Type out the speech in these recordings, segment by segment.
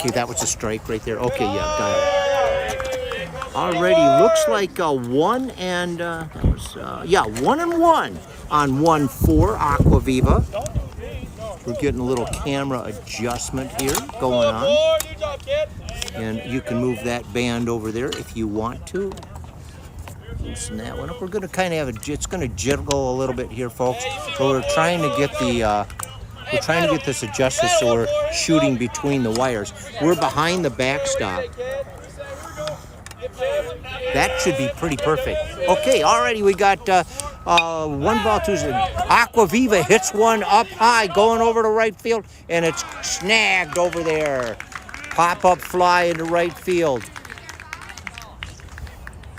see, that was a strike right there. Okay, yeah, got it. Already looks like a 1 and, that was, 1 and 1 on 1-4 Aqua Viva. We're getting a little camera adjustment here going on. And you can move that band over there if you want to. Loosen that one up. We're going to kind of have it's going to jiggle a little bit here, folks. So we're trying to get this adjusted so we're shooting between the wires. We're behind the backstop. That should be pretty perfect. Okay, already we got 1 ball, 2. Aqua Viva hits one up high, going over to right field, and it's snagged over there. Pop-up fly into right field.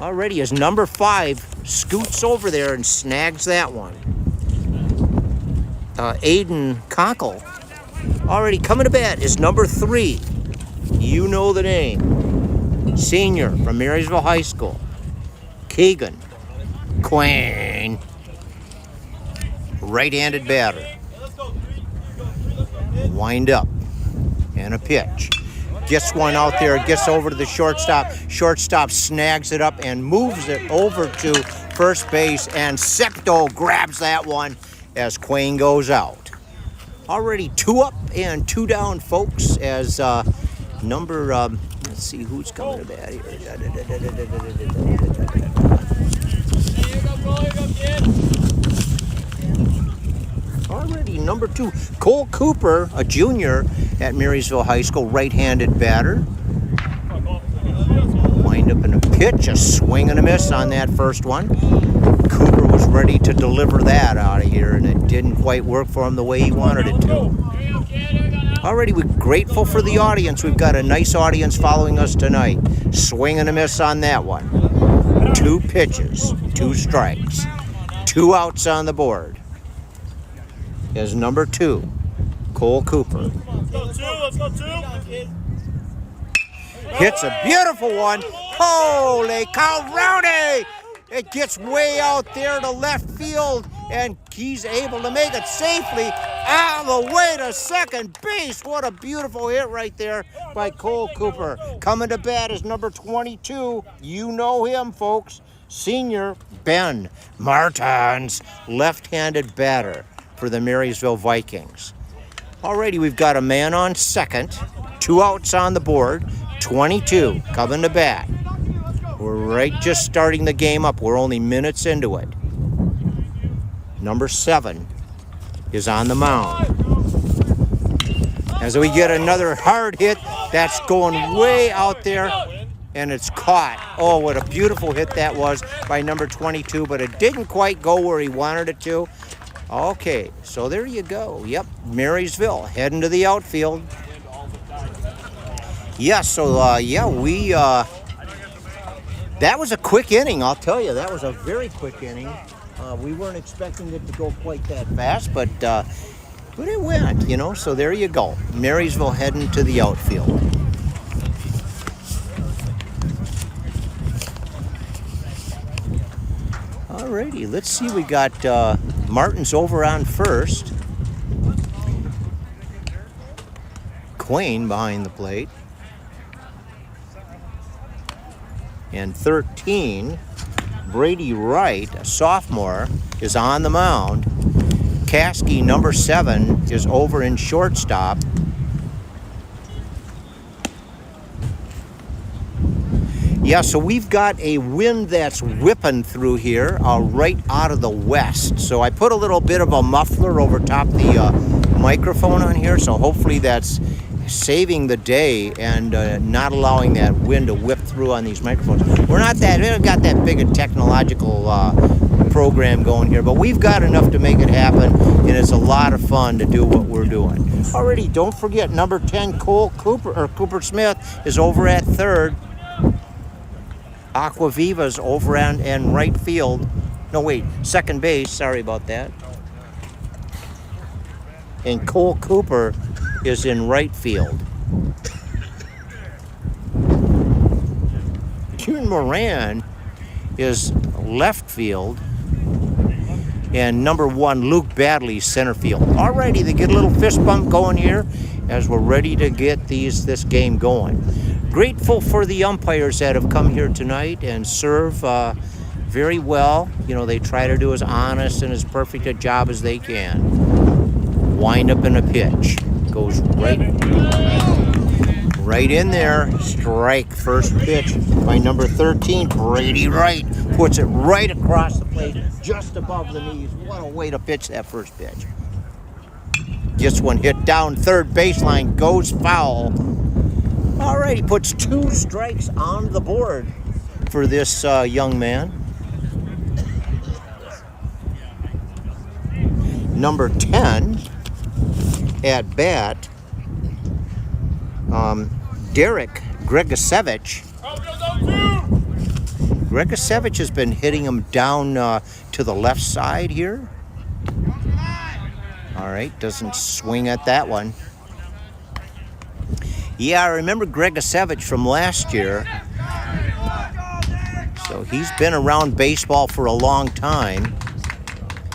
Already as number 5 scoots over there and snags that one. Aiden Conkle already coming to bat is number 3. You know the name. Senior from Marysville High School. Keegan Quinn. Right-handed batter. Wind up and a pitch. Gets one out there, gets over to the shortstop. Shortstop snags it up and moves it over to first base, and Septo grabs that one as Quayne goes out. Already 2 up and 2 down, folks, as let's see who's coming to bat here. Already number 2, Cole Cooper, a junior at Marysville High School, right-handed batter. Wind up in a pitch, a swing and a miss on that first one. Cooper was ready to deliver that out of here, and it didn't quite work for him the way he wanted it to. Already we're grateful for the audience. We've got a nice audience following us tonight. Swing and a miss on that one. 2 pitches, 2 strikes, 2 outs on the board. Is number 2, Cole Cooper. Let's go 2. Hits a beautiful one. Holy cow, Rowdy! It gets way out there to left field, and he's able to make it safely all the way to second base. What a beautiful hit right there by Cole Cooper. Coming to bat is number 22. You know him, folks. Senior Ben Martins, left-handed batter for the Marysville Vikings. Already we've got a man on second, 2 outs on the board, 22 coming to bat. We're right just starting the game up. We're only minutes into it. Number 7 is on the mound. As we get another hard hit, that's going way out there, and it's caught. Oh, what a beautiful hit that was by number 22, but it didn't quite go where he wanted it to. Okay, so there you go. Yep, Marysville heading to the outfield. Yeah, so, that was a quick inning, I'll tell you. That was a very quick inning. We weren't expecting it to go quite that fast, but it went, so there you go. Marysville heading to the outfield. Alrighty, let's see. We got Martin's over on first. Quayne behind the plate. And 13, Brady Wright, a sophomore, is on the mound. Caskey, number 7, is over in shortstop. Yeah, so we've got a wind that's whipping through here right out of the west. So I put a little bit of a muffler over top the microphone on here, so hopefully that's saving the day and not allowing that wind to whip through on these microphones. We haven't got that big a technological program going here, but we've got enough to make it happen, and it's a lot of fun to do what we're doing. Already, don't forget, number 10, Cooper Smith is over at third. Aqua Viva's over and right field. No, wait, second base. Sorry about that. And Cole Cooper is in right field. June Moran is left field. And number 1, Luke Badley, center field. Alrighty, they get a little fist bump going here as we're ready to get this game going. Grateful for the umpires that have come here tonight and serve very well. You know, they try to do as honest and as perfect a job as they can. Wind up in a pitch. Goes right in there. Strike. First pitch by number 13, Brady Wright. Puts it right across the plate, just above the knees. What a way to pitch that first pitch. Gets one hit down third baseline. Goes foul. All right, he puts 2 strikes on the board for this young man. Number 10 at bat, Derek Gregosevich. Gregosevich has been hitting him down to the left side here. All right, doesn't swing at that one. Yeah, I remember Gregosevich from last year. So he's been around baseball for a long time.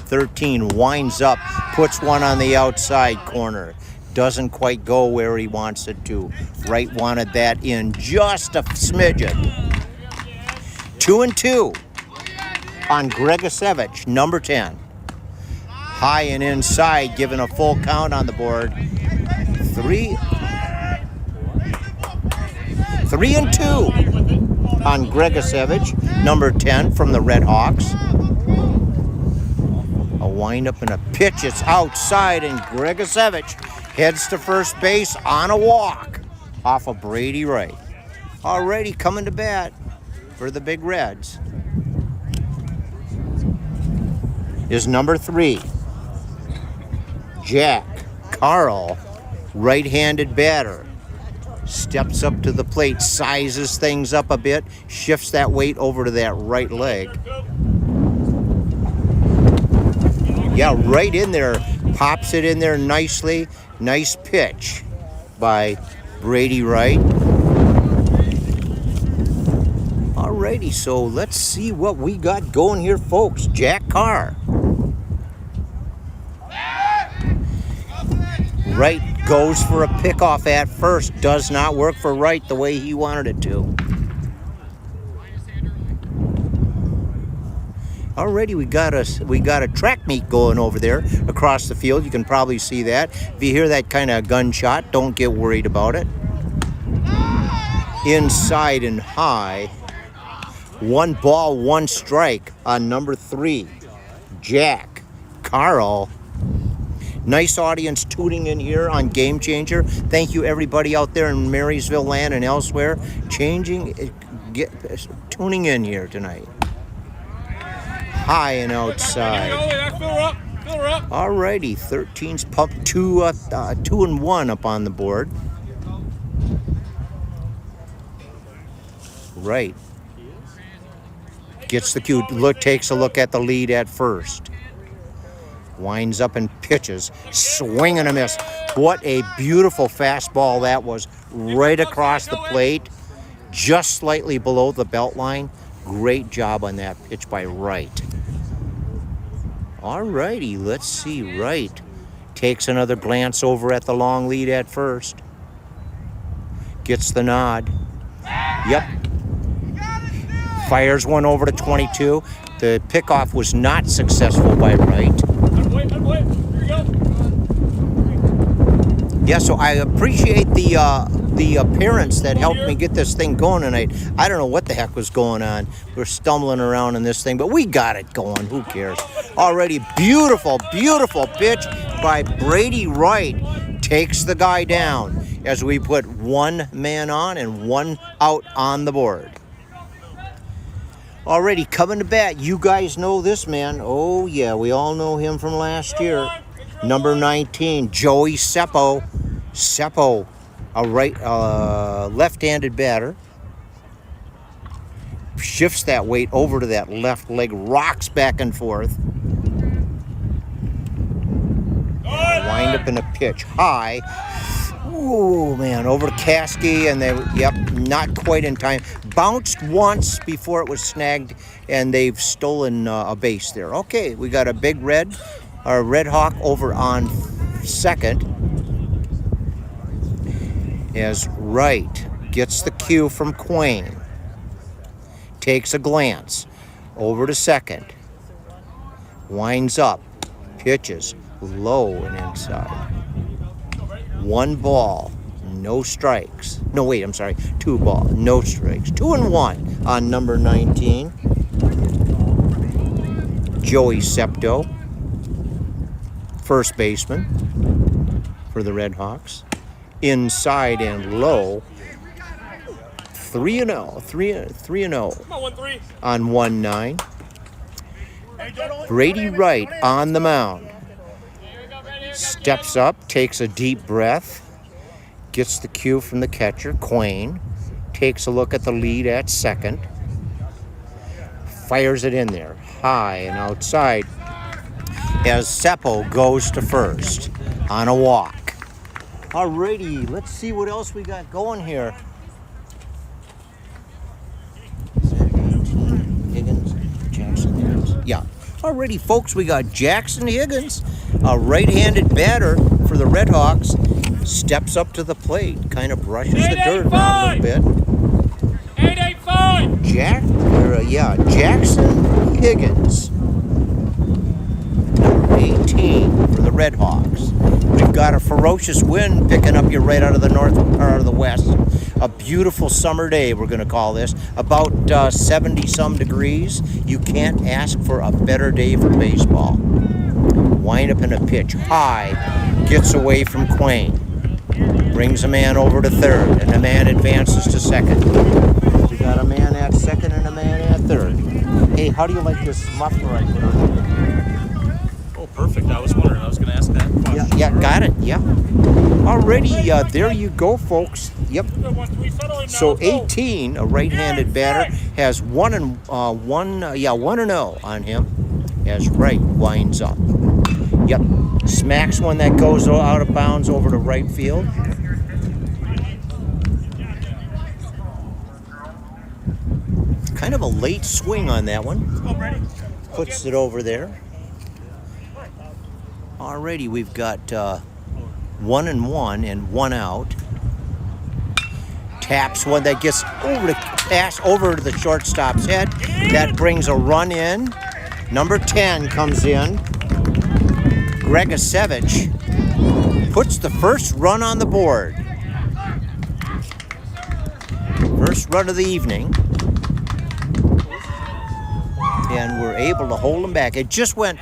13 winds up, puts one on the outside corner. Doesn't quite go where he wants it to. Wright wanted that in just a smidgen. 2-2 on Gregosevich, number 10. High and inside, given a full count on the board. 3-2 on Gregosevich, number 10 from the Redhawks. A windup and a pitch. It's outside, and Gregosevich heads to first base on a walk off of Brady Wright. Already coming to bat for the Big Reds is number 3, Jack Carl, right-handed batter. Steps up to the plate, sizes things up a bit, shifts that weight over to that right leg. Yeah, right in there, pops it in there nicely. Nice pitch by Brady Wright. Alrighty, so let's see what we got going here, folks. Jack Carr. Wright goes for a pickoff at first. Does not work for Wright the way he wanted it to. Already we got a track meet going over there across the field. You can probably see that. If you hear that kind of gunshot, don't get worried about it. Inside and high. 1 ball, 1 strike on number 3, Jack Carl. Nice audience tuning in here on Game Changer. Thank you everybody out there in Marysville land and elsewhere tuning in here tonight. High and outside. Alrighty, 13's pumped 2 and 1 up on the board. Right. Gets the cue. Takes a look at the lead at first. Winds up and pitches. Swing and a miss. What a beautiful fastball that was. Right across the plate. Just slightly below the belt line. Great job on that pitch by Wright. Alrighty, let's see. Wright takes another glance over at the long lead at first. Gets the nod. Yep. Fires one over to 22. The pickoff was not successful by Wright. Yeah, so I appreciate the parents that helped me get this thing going tonight. I don't know what the heck was going on. We're stumbling around in this thing, but we got it going. Who cares? Already beautiful, beautiful pitch by Brady Wright. Takes the guy down as we put 1 man on and 1 out on the board. Already coming to bat. You guys know this man. Oh, yeah, we all know him from last year. Number 19, Joey Seppo. Seppo, a left-handed batter. Shifts that weight over to that left leg, rocks back and forth. Wind up in a pitch. High. Oh, man, over to Caskey, and not quite in time. Bounced once before it was snagged, and they've stolen a base there. Okay, we got a big Redhawk over on second. as Wright gets the cue from Quain. Takes a glance over to second. Winds up. Pitches low and inside. 1 ball, no strikes. No, wait, I'm sorry. 2 ball, no strikes. 2-1 on number 19. Joey Septo, first baseman for the Redhawks. Inside and low. 3-0. 3-0 on 1-9. Brady Wright on the mound. Steps up, takes a deep breath, gets the cue from the catcher, Quain. Takes a look at the lead at second. Fires it in there, high and outside, as Seppo goes to first on a walk. Alrighty, let's see what else we got going here. Is that 18? Higgins, Jackson Higgins? Yeah. Alrighty, folks, we got Jackson Higgins, a right-handed batter for the Redhawks. Steps up to the plate, kind of brushes the dirt around a little bit. 885. Jackson Higgins, number 18 for the Redhawks. We've got a ferocious wind picking up you right out of the north or out of the west. A beautiful summer day, we're going to call this. About 70-some degrees. You can't ask for a better day for baseball. Wind up in a pitch. High. Gets away from Quain. Brings a man over to third, and the man advances to second. We got a man at second and a man at third. Hey, how do you like this muffler I put on? Oh, perfect. I was wondering. I was going to ask that. Yeah, got it. Yeah. Already, there you go, folks. Yep. So 18, a right-handed batter, has 1-0 on him as Wright winds up. Yep. Smacks one that goes out of bounds over to right field. Kind of a late swing on that one. Puts it over there. Alrighty, we've got 1-1 and 1 out. Taps one that gets over to the shortstop's head. That brings a run in. Number 10 comes in. Gregosevich puts the first run on the board. First run of the evening. And we're able to hold him back. It just went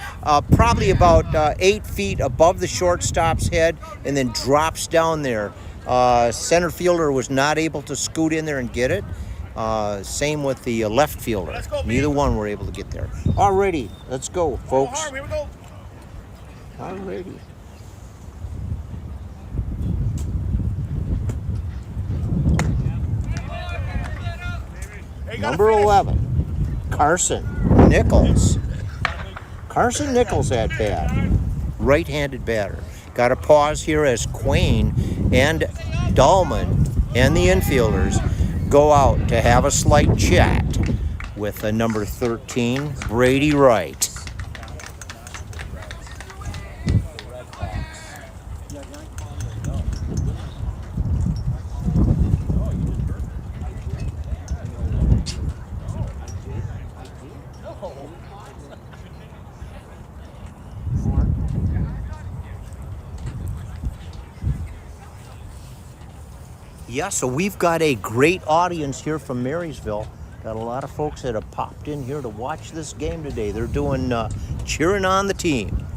probably about 8 feet above the shortstop's head and then drops down there. Center fielder was not able to scoot in there and get it. Same with the left fielder. Neither one were able to get there. Alrighty, let's go, folks. Here we go. Alrighty. Number 11, Carson Nichols. Carson Nichols at bat. Right-handed batter. Got a pause here as Quain and Dahlman and the infielders go out to have a slight chat with a number 13, Brady Wright. Yeah, so we've got a great audience here from Marysville. Got a lot of folks that have popped in here to watch this game today. They're doing cheering on the team,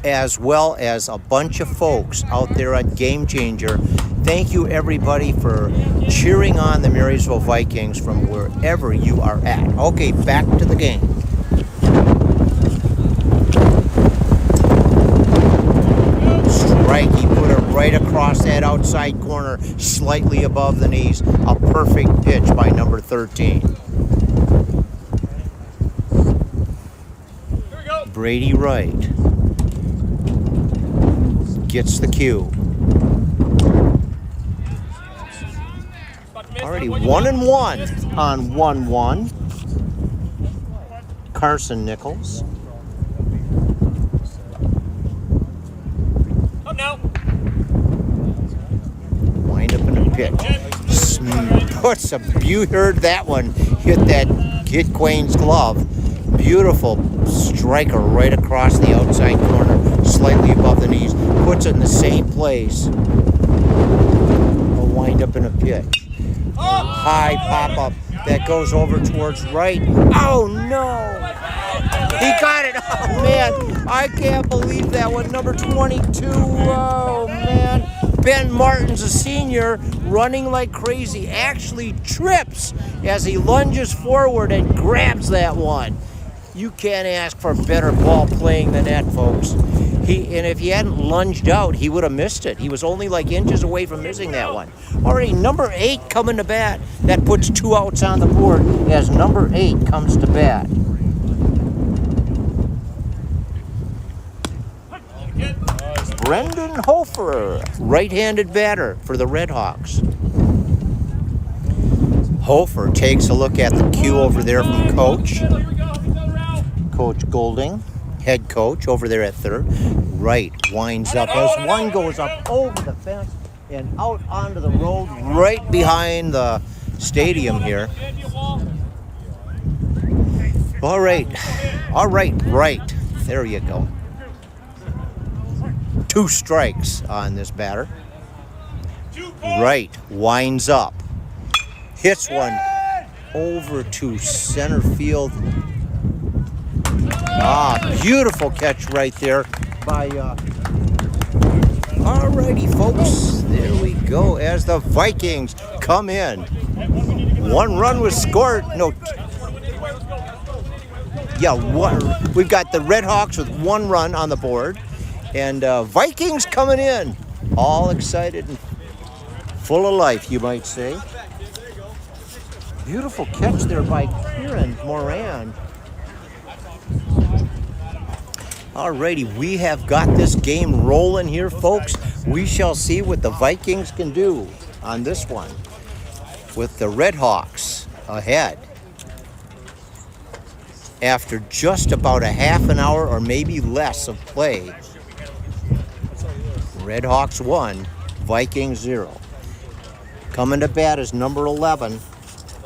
as well as a bunch of folks out there at Game Changer. Thank you, everybody, for cheering on the Marysville Vikings from wherever you are at. Okay, back to the game. Strike, he put it right across that outside corner, slightly above the knees. A perfect pitch by number 13. Here we go. Brady Wright gets the cue. Already 1-1 on 1-1. Carson Nichols. Up now. pitch. Puts a you heard that one hit Quain's glove. Beautiful striker right across the outside corner, slightly above the knees. Puts it in the same place. Will wind up in a pitch. High pop up that goes over towards right. Oh no! He got it. Oh man, I can't believe that one. Number 22. Oh man. Ben Martin's a senior, running like crazy, actually trips as he lunges forward and grabs that one. You can't ask for better ball playing than that, folks. And if he hadn't lunged out, he would have missed it. He was only like inches away from missing that one. Already number 8 coming to bat. That puts 2 outs on the board as number 8 comes to bat. Brendan Hofer, right-handed batter for the Redhawks. Hofer takes a look at the cue over there from Coach Golding, head coach over there at third. Right, winds up as one goes up over the fence and out onto the road right behind the stadium here. All right. There you go. 2 strikes on this batter. Right, winds up. Hits one over to center field. Beautiful catch right there by... Alrighty, folks. There we go as the Vikings come in. 1 run was scored. We've got the Redhawks with 1 run on the board. And Vikings coming in, all excited and full of life, you might say. Beautiful catch there by Kieran Moran. Alrighty, we have got this game rolling here, folks. We shall see what the Vikings can do on this one with the Redhawks ahead. After just about a half an hour or maybe less of play. Redhawks 1, Vikings 0. Coming to bat is number 11.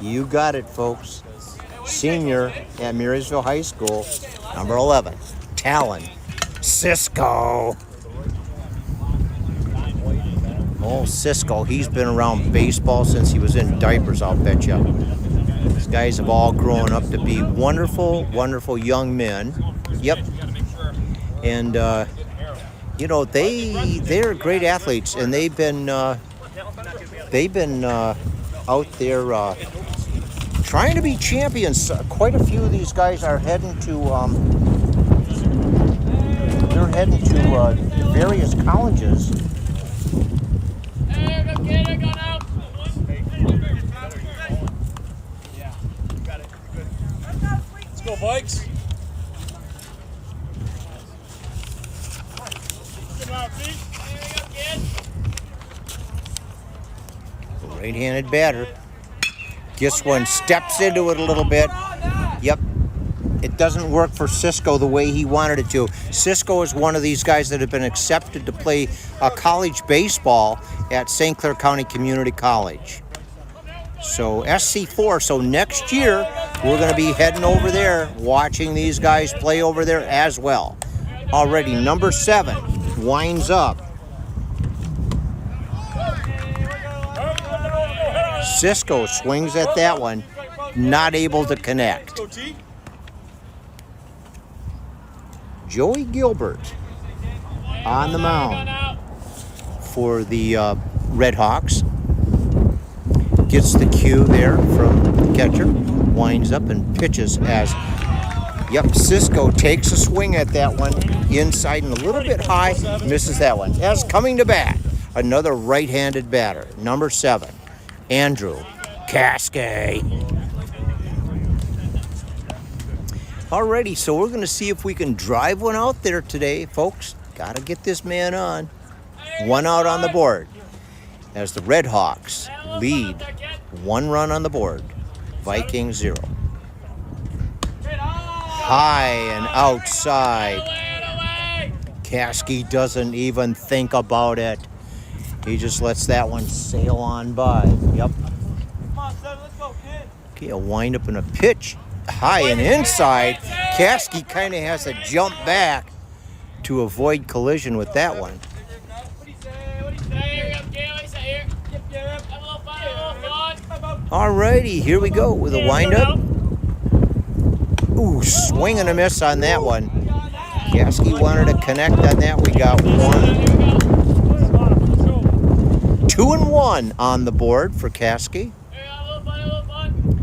You got it, folks. Senior at Marysville High School, number 11. Talon. Cisco. Oh, Cisco, he's been around baseball since he was in diapers, I'll bet you. These guys have all grown up to be wonderful, wonderful young men. Yep. And, they're great athletes, and they've been out there trying to be champions. Quite a few of these guys are heading to various colleges. Let's go, Vikes. Right-handed batter. Gets one, steps into it a little bit. Yep. It doesn't work for Cisco the way he wanted it to. Cisco is one of these guys that have been accepted to play college baseball at St. Clair County Community College. So SC4, so next year we're going to be heading over there, watching these guys play over there as well. Already number 7 winds up. Cisco swings at that one, not able to connect. Joey Gilbert on the mound for the Redhawks. Gets the cue there from the catcher, winds up and pitches as, Cisco takes a swing at that one, inside and a little bit high, misses that one. As coming to bat, another right-handed batter, number 7, Andrew Cascade. Alrighty, so we're going to see if we can drive one out there today, folks. Got to get this man on. 1 out on the board as the Redhawks lead 1 run on the board. Vikings 0. High and outside. Caskey doesn't even think about it. He just lets that one sail on by. Yep. Okay, a windup and a pitch. High and inside. Kasky kind of has to jump back to avoid collision with that one. Alrighty, here we go with a windup. Ooh, swing and a miss on that one. Kasky wanted to connect on that. We got 2 and 1 on the board for Kasky.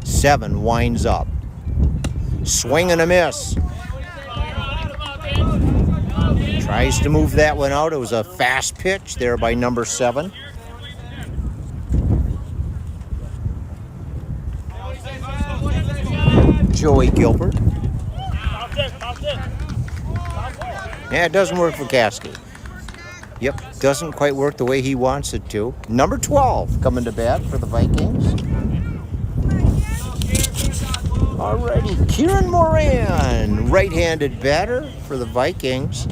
7 winds up. Swing and a miss. Tries to move that one out. It was a fast pitch there by number 7. Joey Gilbert. Yeah, it doesn't work for Kasky. Yep, doesn't quite work the way he wants it to. Number 12 coming to bat for the Vikings. Alrighty, Kieran Moran, right-handed batter for the Vikings.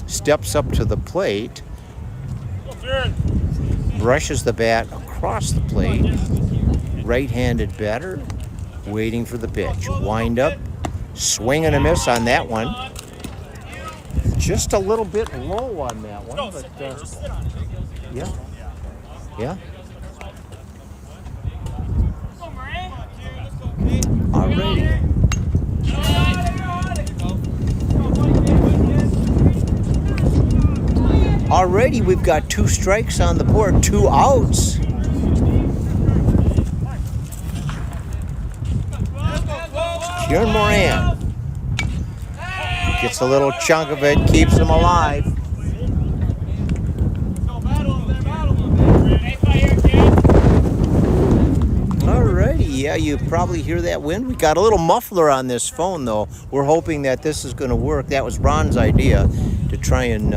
Steps up to the plate. Brushes the bat across the plate. Right-handed batter, waiting for the pitch. Wind up, swing and a miss on that one. Just a little bit low on that one, but yeah. Alrighty. Alrighty, we've got 2 strikes on the board, 2 outs. Kieran Moran gets a little chunk of it, keeps him alive. Alrighty, yeah, you probably hear that wind. We got a little muffler on this phone, though. We're hoping that this is going to work. That was Ron's idea, to try and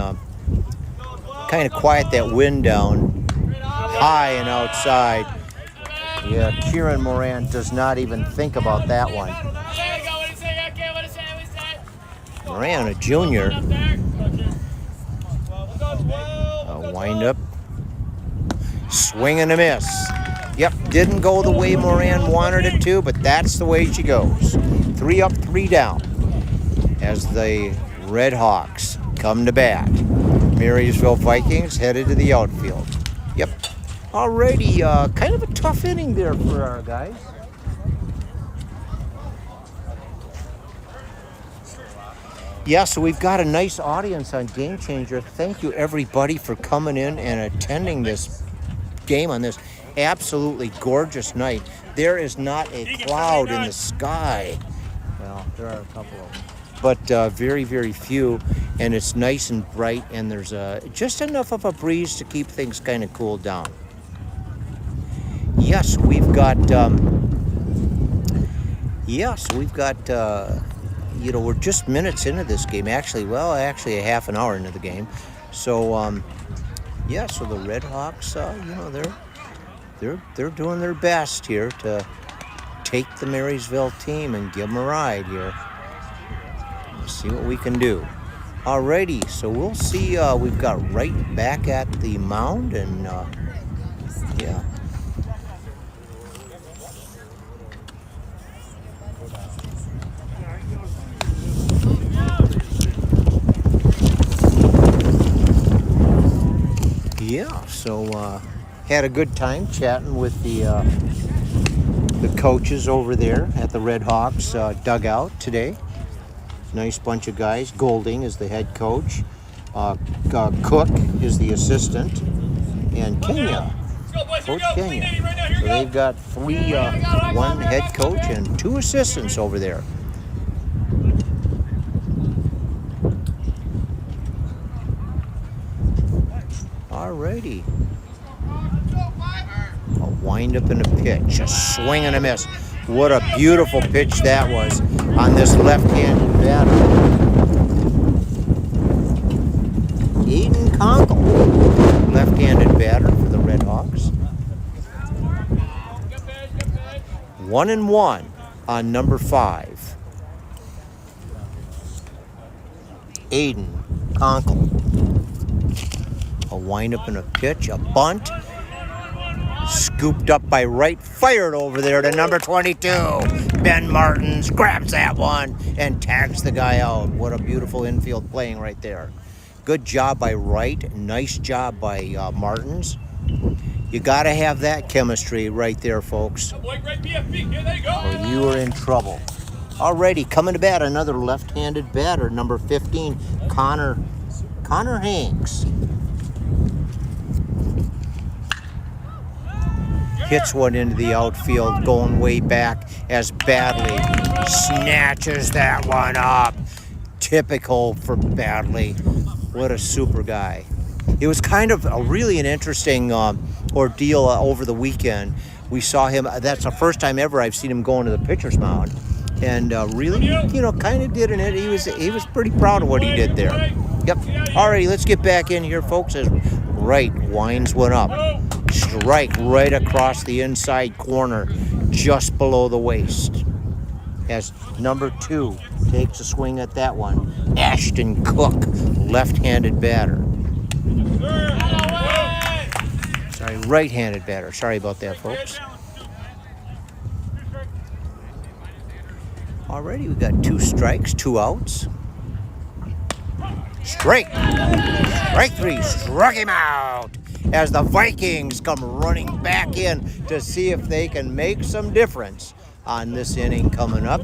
kind of quiet that wind down high and outside. Yeah, Kieran Moran does not even think about that one. Moran, a junior. A wind-up. Swing and a miss. Yep, didn't go the way Moran wanted it to, but that's the way she goes. 3 up, 3 down as the Redhawks come to bat. Marysville Vikings headed to the outfield. Yep. Alrighty, kind of a tough inning there for our guys. Yeah, so we've got a nice audience on Game Changer. Thank you, everybody, for coming in and attending this game on this absolutely gorgeous night. There is not a cloud in the sky. Well, there are a couple of them, but very, very few. And it's nice and bright, and there's just enough of a breeze to keep things kind of cooled down. Yes, we've got. We're just minutes into this game. Actually a half an hour into the game. So, so the Redhawks, they're doing their best here to take the Marysville team and give them a ride here. Let's see what we can do. Alrighty, so we'll see. We've got right back at the mound, and yeah. Yeah, so had a good time chatting with the coaches over there at the Redhawks dugout today. Nice bunch of guys. Golding is the head coach. Cook is the assistant. And Kenya, Coach Kenya. So they've got 1 head coach and 2 assistants over there. Alrighty. A wind-up and a pitch. A swing and a miss. What a beautiful pitch that was on this left-handed batter. Aiden Conkle, left-handed batter for the Redhawks. 1 and 1 on number 5. Aiden Conkle. A A windup and a pitch, a bunt. Scooped up by right, fired over there to number 22. Ben Martins grabs that one and tags the guy out. What a beautiful infield playing right there. Good job by Wright. Nice job by Martins. You got to have that chemistry right there, folks, or you are in trouble. Alrighty, coming to bat, another left-handed batter, number 15, Connor Hanks. Hits one into the outfield, going way back as Badley snatches that one up. Typical for Badley. What a super guy. It was kind of really an interesting ordeal over the weekend. We saw him, that's the first time ever I've seen him go into the pitcher's mound. And really, kind of did it. He was pretty proud of what he did there. Yep. Alrighty, let's get back in here, folks, as Wright winds one up. Strike right across the inside corner, just below the waist. As number 2 takes a swing at that one. Ashton Cook, left-handed batter. Sorry, right-handed batter. Sorry about that, folks. Already we got 2 strikes, 2 outs. Strike 3, struck him out. As the Vikings come running back in to see if they can make some difference on this inning coming up.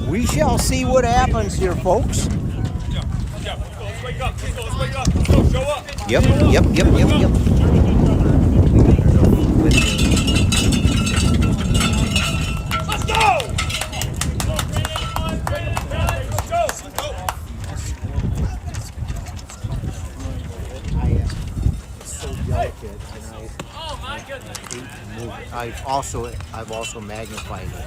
We shall see what happens here, folks. Yep. Let's go! I've also magnified it.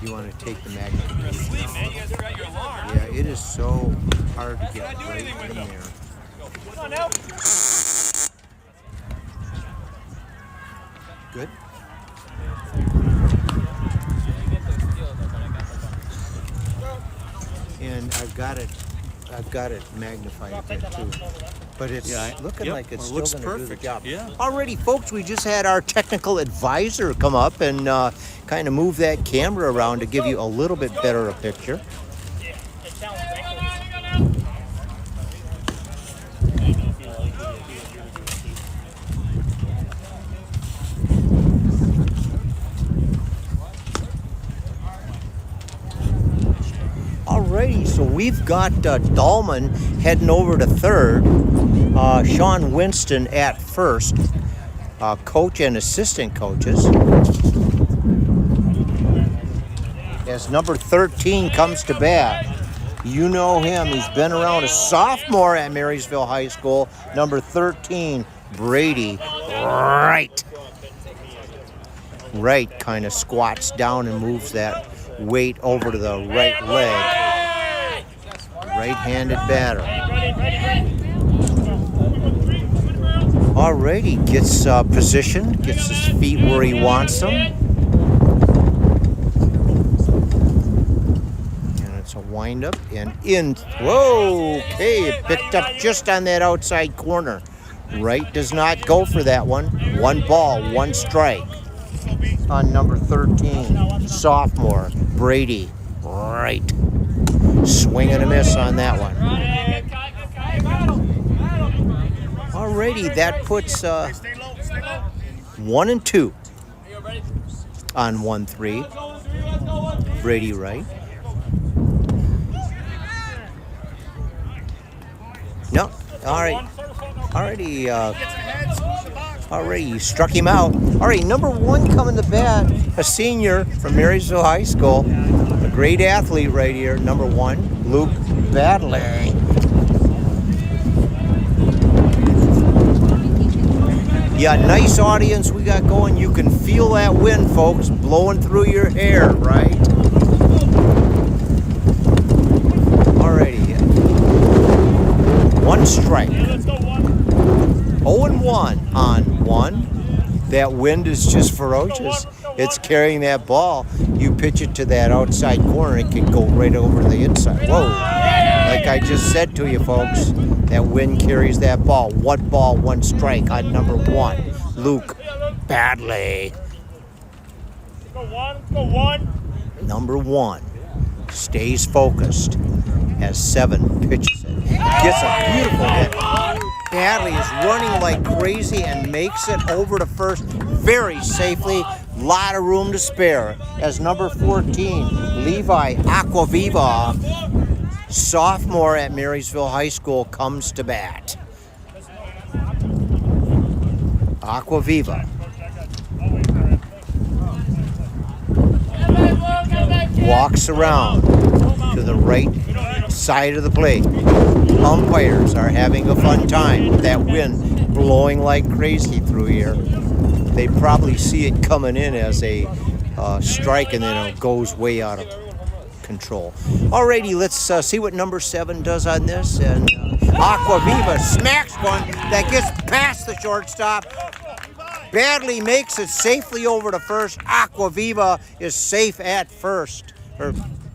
You want to take the magnification? Yeah, it is so hard to get right in there. Come on now. Good. And I've got it magnified a bit too. But it's looking like it's still going to do the job. Yeah. Alrighty, folks, we just had our technical advisor come up and kind of move that camera around to give you a little bit better a picture. Alrighty, so we've got Dahlman heading over to third, Sean Winston at first, coach and assistant coaches. As number 13 comes to bat, you know him, he's been around, a sophomore at Marysville High School, number 13, Brady Wright. Wright kind of squats down and moves that weight over to the right leg. Right-handed batter. Alrighty, gets positioned, gets his feet where he wants them. And it's a windup and in. Whoa, okay, it picked up just on that outside corner. Wright does not go for that one. 1 ball, 1 strike. On number 13, sophomore, Brady Wright. Swing and a miss on that one. Alrighty, that puts 1 and 2 on 1-3. Brady Wright. No, alright. Alrighty, you struck him out. Alright, number 1 coming to bat, a senior from Marysville High School. A great athlete right here, number 1, Luke Badley. Yeah, nice audience we got going. You can feel that wind, folks, blowing through your hair, right? Alrighty. 1 strike. 0-1 on 1. That wind is just ferocious. It's carrying that ball. You pitch it to that outside corner, it can go right over the inside. Whoa, like like I just said to you, folks, that wind carries that ball. 1 ball, 1 strike on number 1, Luke Badley. Go one. Number 1 stays focused, has 7 pitches in. Gets a beautiful hit. Badley is running like crazy and makes it over to first very safely. Lot of room to spare as number 14, Levi Aquaviva, sophomore at Marysville High School, comes to bat. Aquaviva walks around to the right side of the plate. Umpires are having a fun time with that wind blowing like crazy through here. They probably see it coming in as a strike, and then it goes way out of control. Alrighty, let's see what number 7 does on this. And Aquaviva smacks one that gets past the shortstop. Badley makes it safely over to first. Aquaviva is safe at first. Or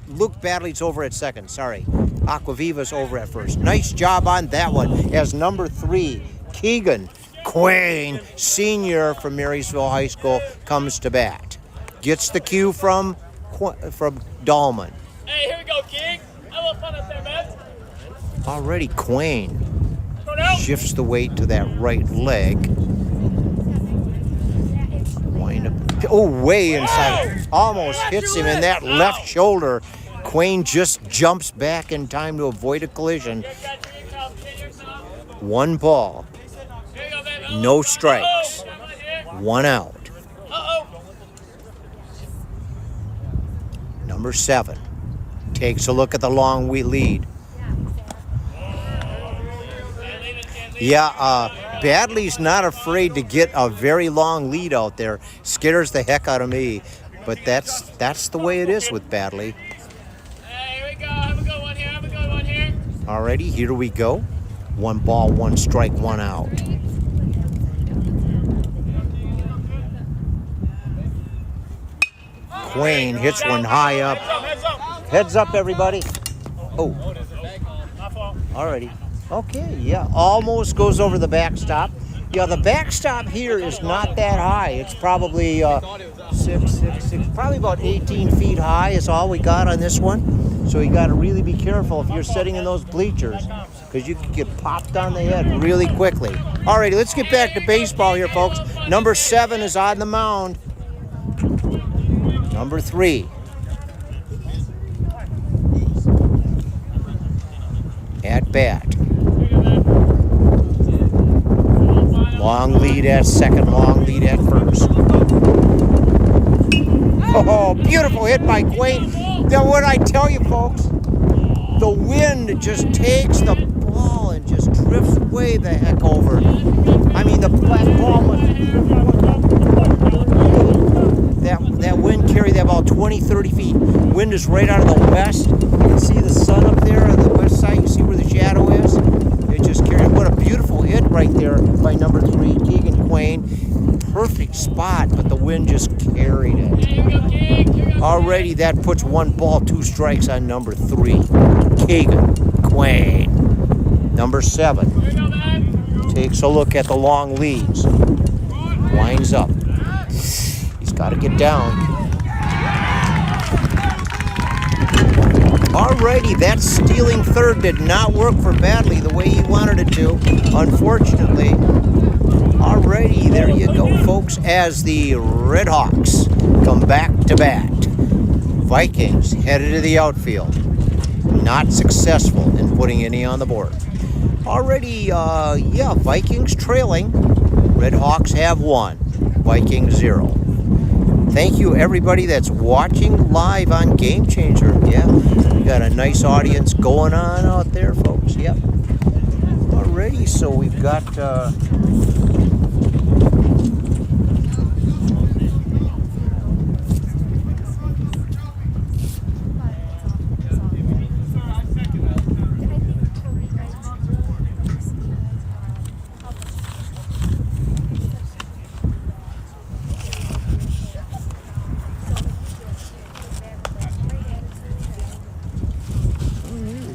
Luke Badley's over at second, sorry. Aquaviva's over at first. Nice job on that one. As number 3, Keegan Quain, senior from Marysville High School, comes to bat. Gets the cue from Dahlman. Hey, here we go, King. Have a little fun up there, man. Already Quain shifts the weight to that right leg. Wind up. Oh, way inside. Almost hits him in that left shoulder. Quain just jumps back in time to avoid a collision. 1 ball. No strikes. 1 out. Number 7 takes a look at the long lead. Yeah, Badley's not afraid to get a very long lead out there. Scares the heck out of me. But that's the way it is with Badley. Hey, here we go. Have a good one here. Have a good one here. Alrighty, here we go. 1 ball, 1 strike, 1 out. Quain hits one high up. Heads up, everybody. Oh. Alrighty. Okay, yeah, almost goes over the backstop. Yeah, the backstop here is not that high. It's probably 6, probably about 18 feet high is all we got on this one. So you got to really be careful if you're sitting in those bleachers, because you could get popped on the head really quickly. Alrighty, let's get back to baseball here, folks. Number 7 is on the mound. Number 3. At bat. Long lead at second, long lead at first. Oh, beautiful hit by Quain. Now, what I tell you, folks, the wind just takes the ball and just drifts way the heck over. I mean, the black ball that wind carried that ball 20, 30 feet. Wind is right out of the west. You can see the sun up there on the west side. You see where the shadow is? It just carried. What a beautiful hit right there by number 3, Keegan Quain. Perfect spot, but the wind just carried it. Already that puts 1 ball, 2 strikes on number 3, Keegan Quain. Number 7 takes a look at the long leads. Winds up. He's got to get down. Alrighty, that stealing third did not work for Badley the way he wanted it to, unfortunately. Alrighty, there you go, folks, as the Redhawks come back to bat. Vikings headed to the outfield. Not successful in putting any on the board. Already, yeah, Vikings trailing. Redhawks have 1. Vikings 0. Thank you, everybody that's watching live on Game Changer. Yeah, we got a nice audience going on out there, folks. Yep. Alrighty, so we've got...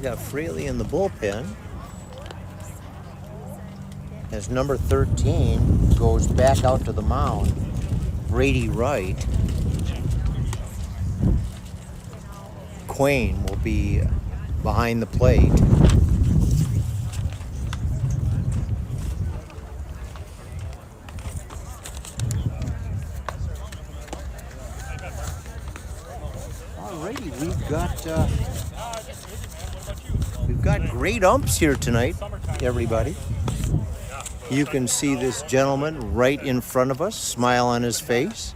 got Fraley in the bullpen. As number 13 goes back out to the mound, Brady Wright. Quayne will be behind the plate. Alrighty, we've got great umps here tonight, everybody. You can see this gentleman right in front of us, smile on his face.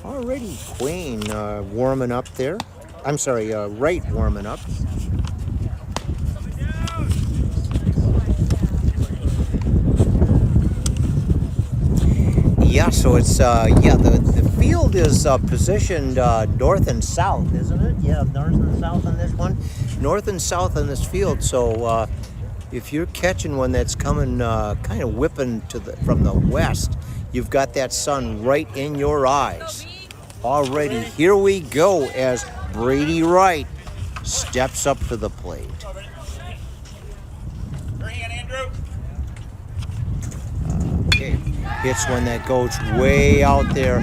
Already Quayne warming up there. I'm sorry, Wright warming up. Yeah, so it's the field is positioned north and south, isn't it? Yeah, north and south on this one. North and south on this field. So if you're catching one that's coming kind of whipping from the west, you've got that sun right in your eyes. Already, here we go as Brady Wright steps up to the plate. Okay, hits one that goes way out there.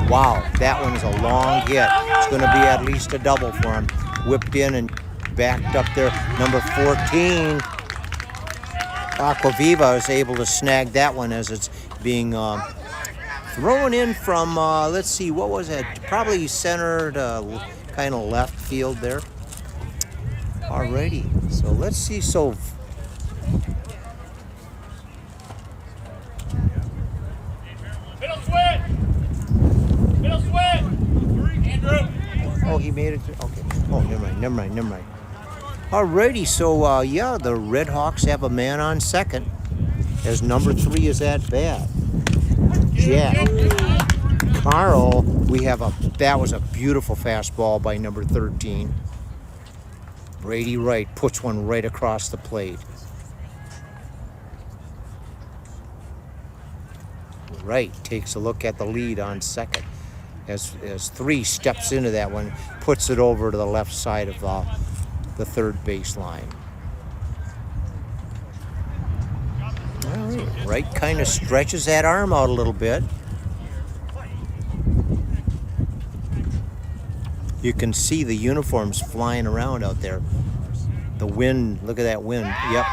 Wow, that one's a long hit. It's going to be at least a double for him. Whipped in and backed up there. Number 14, Aquaviva is able to snag that one as it's being thrown in from, let's see, what was it? Probably centered, kind of left field there. Alrighty, so let's see. So Middle switch! Middle switch! Andrew! oh, he made it. Okay. Oh, never mind. Alrighty, so yeah, the Redhawks have a man on second as number 3 is at bat. Jack Carl, that was a beautiful fastball by number 13. Brady Wright puts one right across the plate. Wright takes a look at the lead on second as 3 steps into that one, puts it over to the left side of the third base line. All right, Wright kind of stretches that arm out a little bit. You can see the uniforms flying around out there. The wind, look at that wind. Yep.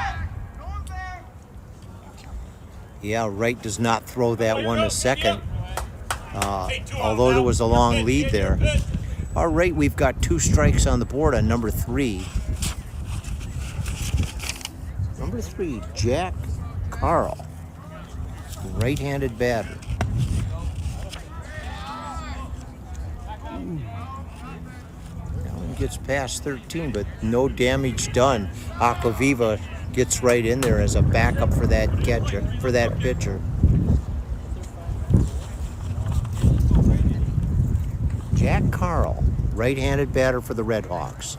Yeah, Wright does not throw that one to second, although there was a long lead there. All right, we've got 2 strikes on the board on number 3. Number 3, Jack Carl, right-handed batter. That one gets past 13, but no damage done. Aquaviva gets right in there as a backup for that pitcher. Jack Carl, right-handed batter for the Redhawks.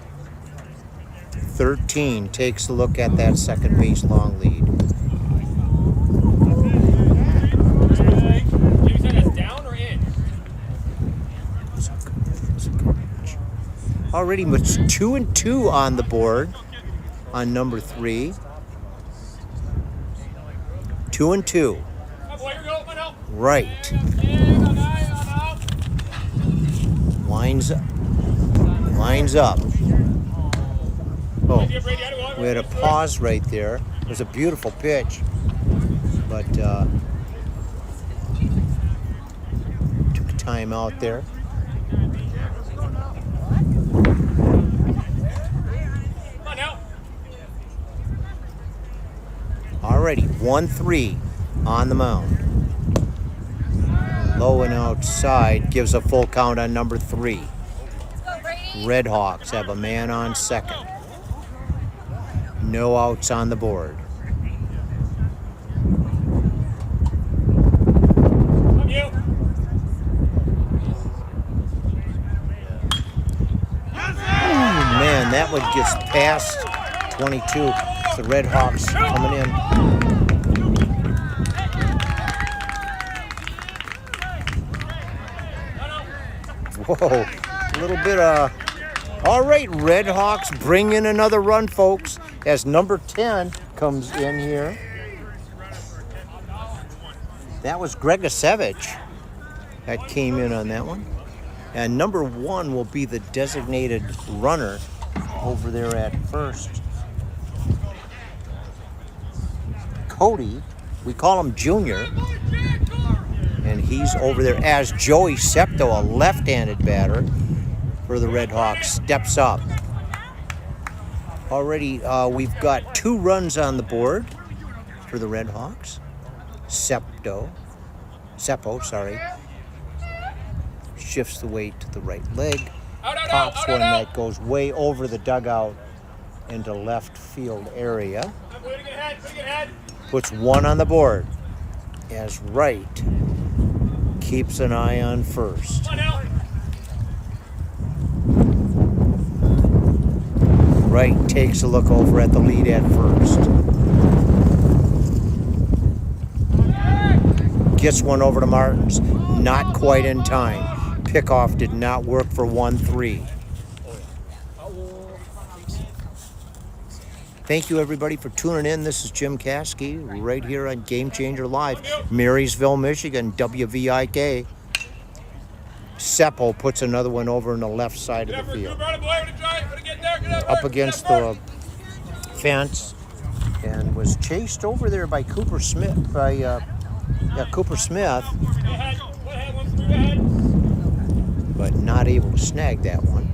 13 takes a look at that second base long lead. You said that's down or in? Already it's 2-2 on the board on number 3. 2-2. Right. Lines up. Oh, we had a pause right there. It was a beautiful pitch, but took a time out there. Alrighty, 1-3 on the mound. Low and outside gives a full count on number 3. Redhawks have a man on second. No outs on the board. Ooh, man, that one gets past 22. The Redhawks coming in. Oh, a little bit of... All right, Redhawks bring in another run, folks, as number 10 comes in here. That was Gregosevich that came in on that one. And number 1 will be the designated runner over there at first. Cody, we call him Junior. And he's over there as Joey Septo, a left-handed batter for the Redhawks, steps up. Already, we've got 2 runs on the board for the Redhawks. Seppo, shifts the weight to the right leg. Pops one that goes way over the dugout into left field area. Puts 1 on the board as Wright keeps an eye on first. Wright takes a look over at the lead at first. Gets one over to Martins. Not quite in time. Pickoff did not work for 1-3. Thank you, everybody, for tuning in. This is Jim Caskey right here on Game Changer Live, Marysville, Michigan, WVIK. Seppo puts another one over on the left side of the field. Up against the fence and was chased over there by Cooper Smith, but not able to snag that one.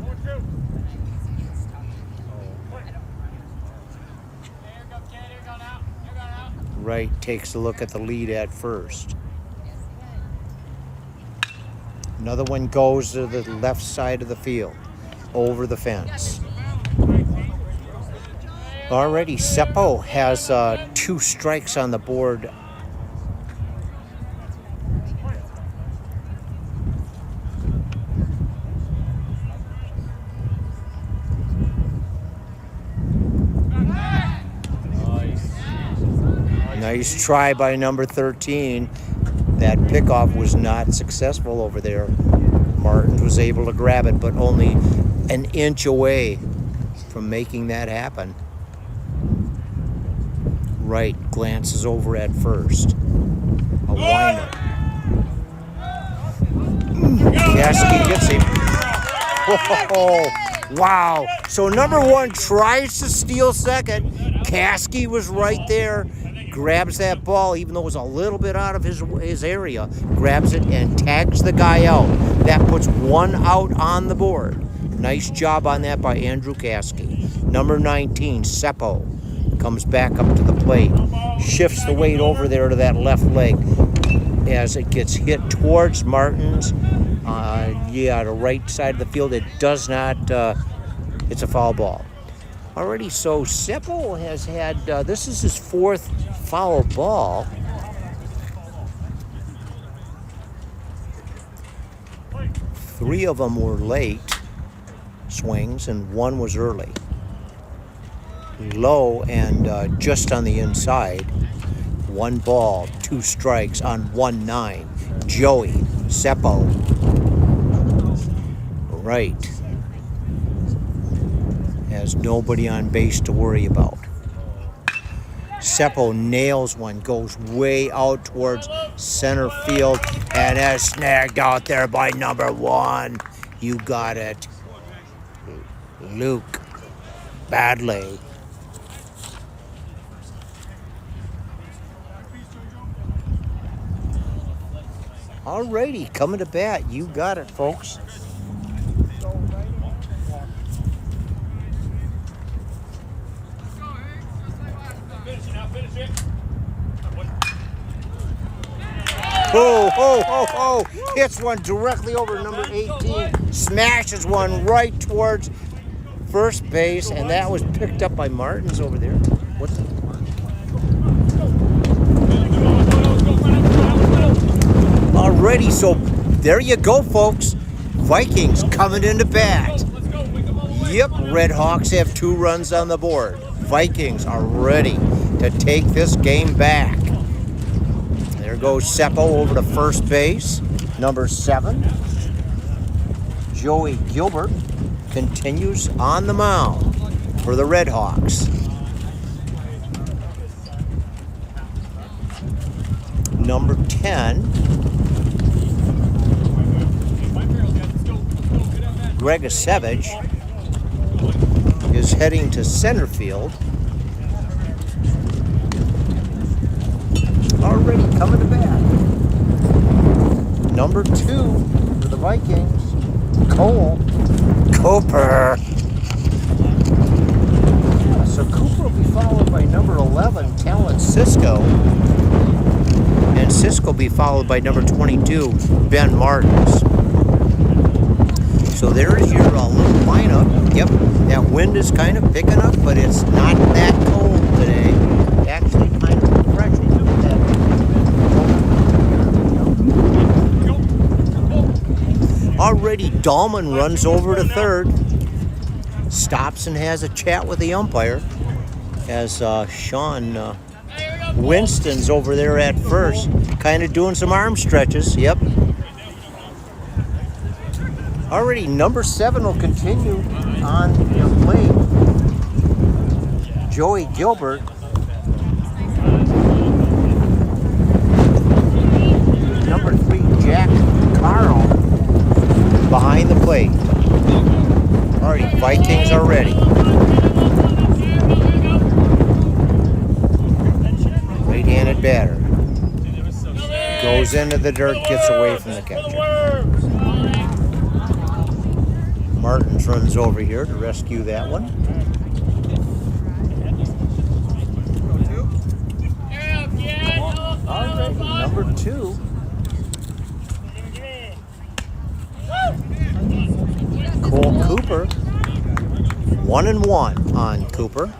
Wright takes a look at the lead at first. Another one goes to the left side of the field, over the fence. Already, Seppo has 2 strikes on the board. Nice try by number 13. That pickoff was not successful over there. Martins was able to grab it, but only an inch away from making that happen. Wright glances over at first. A windup. Caskey gets him. Oh, wow. So number 1 tries to steal second. Caskey was right there. Grabs that ball, even though it was a little bit out of his area. Grabs it and tags the guy out. That puts 1 out on the board. Nice job on that by Andrew Caskey. Number 19, Seppo, comes back up to the plate. Shifts the weight over there to that left leg as it gets hit towards Martins. The right side of the field. It does not, it's a foul ball. Already, so Seppo has had, this is his 4th foul ball. Three of them were late swings and 1 was early. Low and just on the inside. 1 ball, 2 strikes on 1-9. Joey Seppo. Right. Has nobody on base to worry about. Seppo nails one, goes way out towards center field, and is snagged out there by number 1. You got it. Luke Badley. Alrighty, coming to bat. You got it, folks. Oh, hits one directly over number 18, smashes one right towards first base, and that was picked up by Martins over there. What the? Alrighty, so there you go, folks. Vikings coming into bat. Yep, Redhawks have 2 runs on the board. Vikings are ready to take this game back. There goes Seppo over to first base, number 7. Joey Gilbert continues on the mound for the Redhawks. Number 10, Greg Savage is heading to center field. Already coming to bat. Number 2 for the Vikings, Cole Cooper. Yeah, so Cooper will be followed by number 11, Talent Cisco. And Cisco will be followed by number 22, Ben Martins. So there's your little lineup. Yep, that wind is kind of picking up, but it's not that cold today. Actually kind of refreshing. Already Dahlman runs over to third, stops and has a chat with the umpire as Sean Winston's over there at first, kind of doing some arm stretches. Yep. Already number 7 will continue on the plate. Joey Gilbert. Number 3, Jack Carl behind the plate. Alright, Vikings are ready. Right-handed batter. Goes into the dirt, gets away from the catcher. Martins runs over here to rescue that one. Alright, number 2. Cole Cooper. 1-1 on Cooper.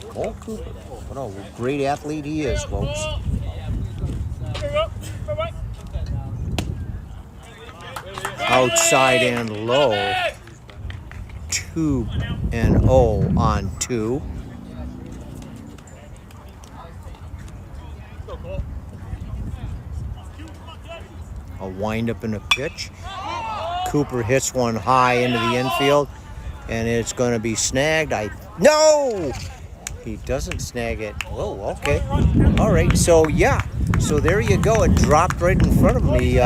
Cole Cooper. What a great athlete he is, folks. Outside and low. 2-0 on 2. A windup and a pitch. Cooper hits one high into the infield, and it's going to be snagged. No! He doesn't snag it. Oh, okay. All right, so yeah. So there you go. It dropped right in front of me.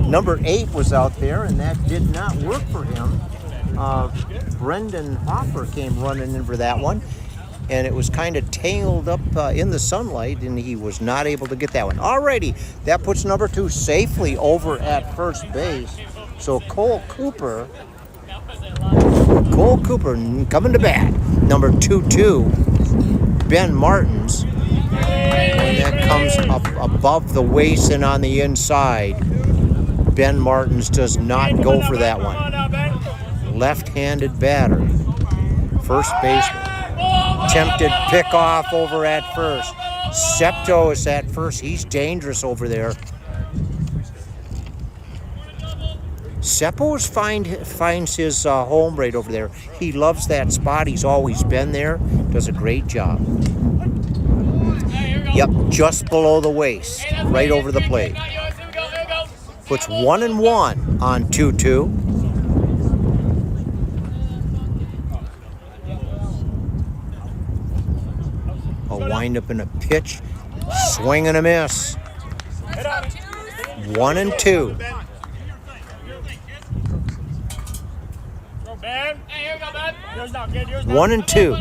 Number 8 was out there, and that did not work for him. Brendan Hoffer came running in for that one, and it was kind of tangled up in the sunlight, and he was not able to get that one. Alrighty, that puts number 2 safely over at first base. So Cole Cooper coming to bat. Number 2-2, Ben Martins. And that comes up above the waist and on the inside. Ben Martins does not go for that one. Left-handed batter. First baseman. Attempted pickoff over at first. Septo is at first. He's dangerous over there. Seppo finds his home right over there. He loves that spot. He's always been there. Does a great job. Yep, just below the waist, right over the plate. Puts 1-1 on 2-2. A windup and a pitch. Swing and a miss. 1-2. One and two.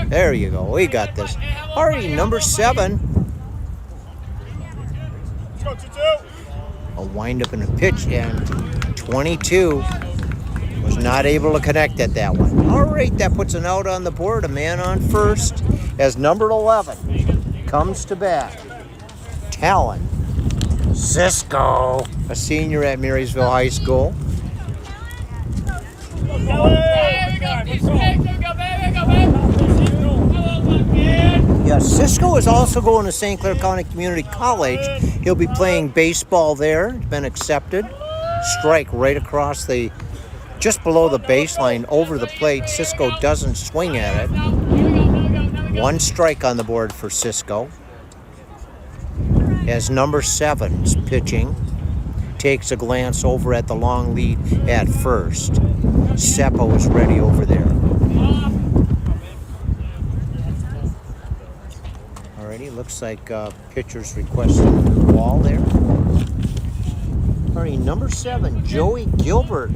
There you go. We got this. Alright, number 7. A windup and a pitch, and 22 was not able to connect at that one. Alright, that puts an out on the board. A man on first as number 11 comes to bat. Talon Cisco, a senior at Marysville High School. Yeah, Cisco is also going to St. Clair County Community College. He'll be playing baseball there. Been accepted. Strike right across just below the baseline over the plate. Cisco doesn't swing at it. 1 strike on the board for Cisco. As number 7's pitching. takes a glance over at the long lead at first. Seppo is ready over there. Alrighty, looks like pitcher's requesting the ball there. Alrighty, number 7, Joey Gilbert.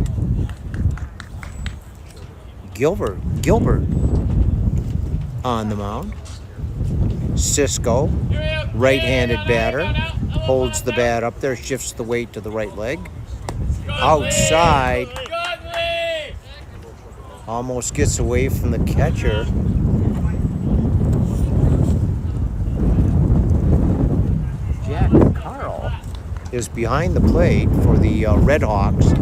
Gilbert on the mound. Cisco, right-handed batter, holds the bat up there, shifts the weight to the right leg. Outside, almost gets away from the catcher. Jack Carl is behind the plate for the Redhawks.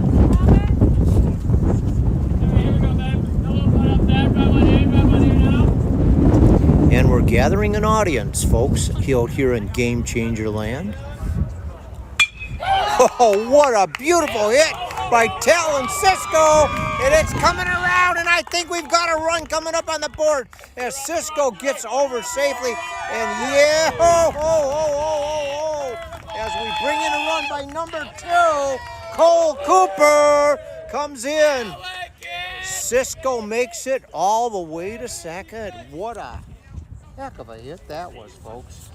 And we're gathering an audience, folks, out here in Game Changer Land. Oh, what a beautiful hit by Talon Cisco. And it's coming around, and I think we've got a run coming up on the board as Cisco gets over safely. And yeah, ho, ho, ho, ho, ho, ho. As we bring in a run by number 2, Cole Cooper comes in. Cisco makes it all the way to second. What a heck of a hit that was, folks.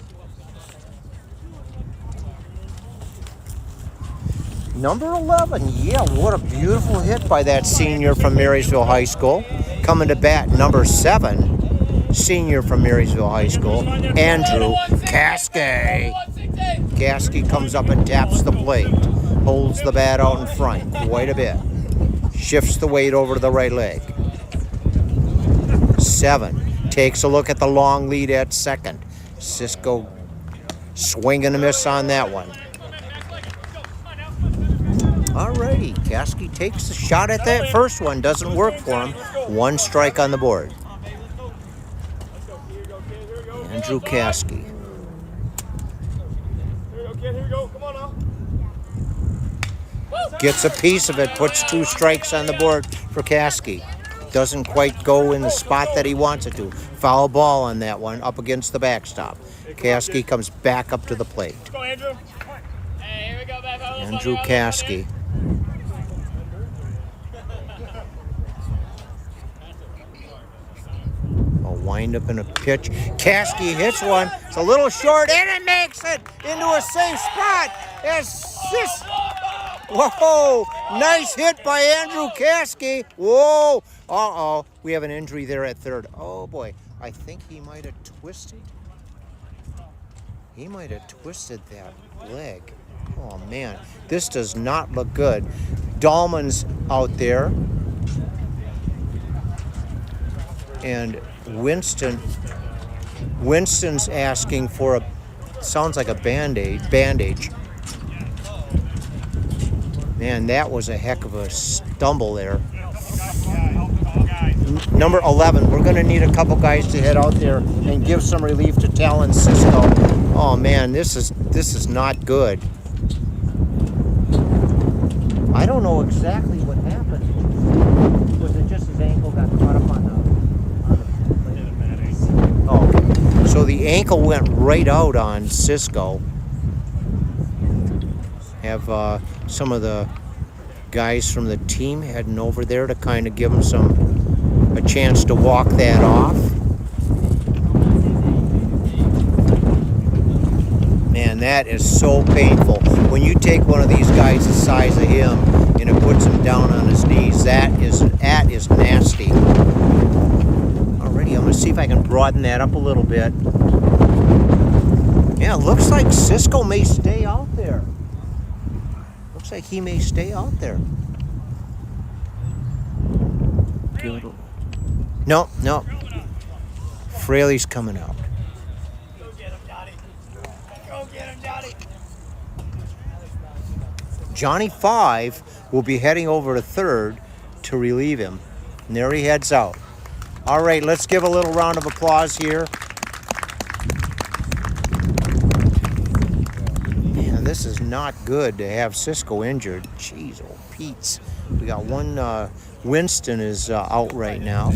Number 11, yeah, what a beautiful hit by that senior from Marysville High School. Coming to bat, number 7, senior from Marysville High School, Andrew Caskey. Caskey comes up and taps the plate, holds the bat out in front quite a bit, shifts the weight over to the right leg. 7. Takes a look at the long lead at second. Cisco swing and a miss on that one. Alrighty, Caskey takes a shot at that first one. Doesn't work for him. 1 strike on the board. Andrew Caskey. Gets a piece of it, puts 2 strikes on the board for Caskey. Doesn't quite go in the spot that he wants it to. Foul ball on that one, up against the backstop. Caskey comes back up to the plate. Andrew Caskey. A wind up in a pitch. Caskey hits one. It's a little short, and it makes it into a safe spot. Whoa! Nice hit by Andrew Caskey. Whoa! Uh-oh. We have an injury there at third. Oh, boy. I think he might have twisted. He might have twisted that leg. Oh, man. This does not look good. Dahlman's out there. And Winston's asking for a, sounds like a bandage. Man, that was a heck of a stumble there. Number 11, we're going to need a couple guys to head out there and give some relief to Talon Cisco. Oh man, this is not good. I don't know exactly what happened. Was it just his ankle got caught up on the oh, okay. So the ankle went right out on Cisco. Have some of the guys from the team heading over there to kind of give them a chance to walk that off. Man, that is so painful. When you take one of these guys the size of him and it puts him down on his knees, that is nasty. Alrighty, I'm going to see if I can broaden that up a little bit. Yeah, it looks like Cisco may stay out there. Looks like he may stay out there. No. Fraley's coming out. Go get him, Johnny. Go get him, Johnny. Johnny 5 will be heading over to third to relieve him. And there he heads out. All right, let's give a little round of applause here. Man, this is not good to have Cisco injured. Jeez, oh Pete's. We got one, Winston is out right now.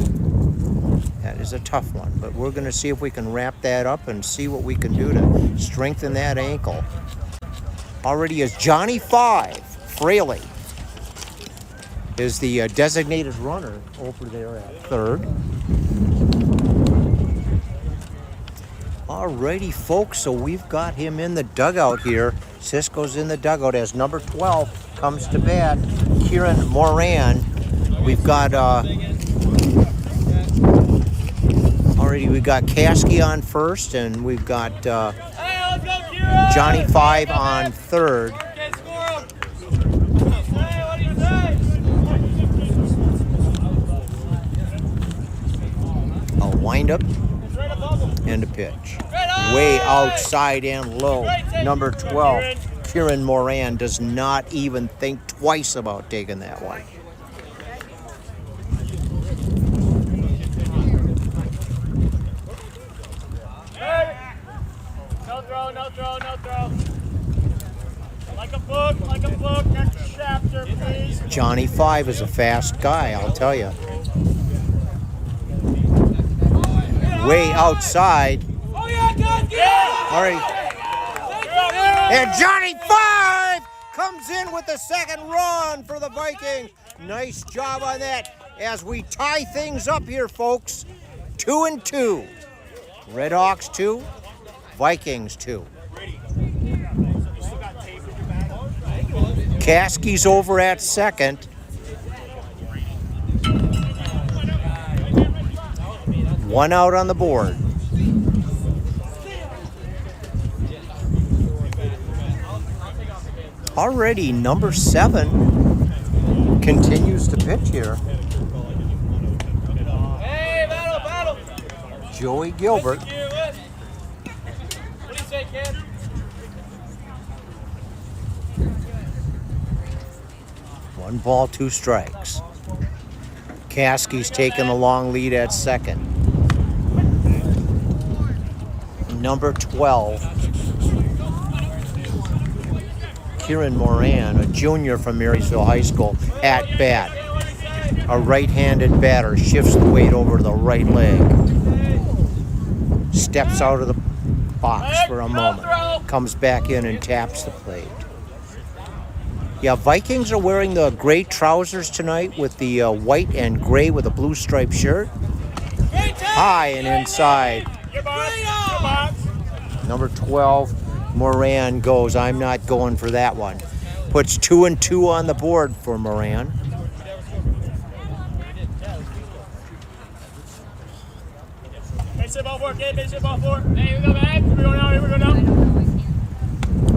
That is a tough one, but we're going to see if we can wrap that up and see what we can do to strengthen that ankle. Already is Johnny 5 Fraley is the designated runner over there at third. Alrighty, folks, so we've got him in the dugout here. Cisco's in the dugout as number 12 comes to bat. Kieran Moran. We've got already we got Kasky on first, and we've got Johnny 5 on third. A windup and a pitch. Way outside and low. Number 12, Kieran Moran, does not even think twice about taking that one. No throw, no throw, no throw. Like a book, next chapter, please. Johnny 5 is a fast guy, I'll tell you. Way outside. Oh yeah, good, yeah! All right. And Johnny 5 comes in with the second run for the Vikings. Nice job on that as we tie things up here, folks. 2-2. Redhawks 2, Vikings 2. Kasky's over at second. One out on the board. Already number 7 continues to pitch here. Hey, battle! Joey Gilbert. What do you say, kid? One ball, 2 strikes. Kasky's taking a long lead at second. Number 12, Kieran Moran, a junior from Marysville High School, at bat. A right-handed batter, shifts the weight over to the right leg. Steps out of the box for a moment. Comes back in and taps the plate. Yeah, Vikings are wearing the gray trousers tonight with the white and gray with a blue striped shirt. High and inside. Number 12, Moran goes. I'm not going for that one. Puts 2-2 on the board for Moran.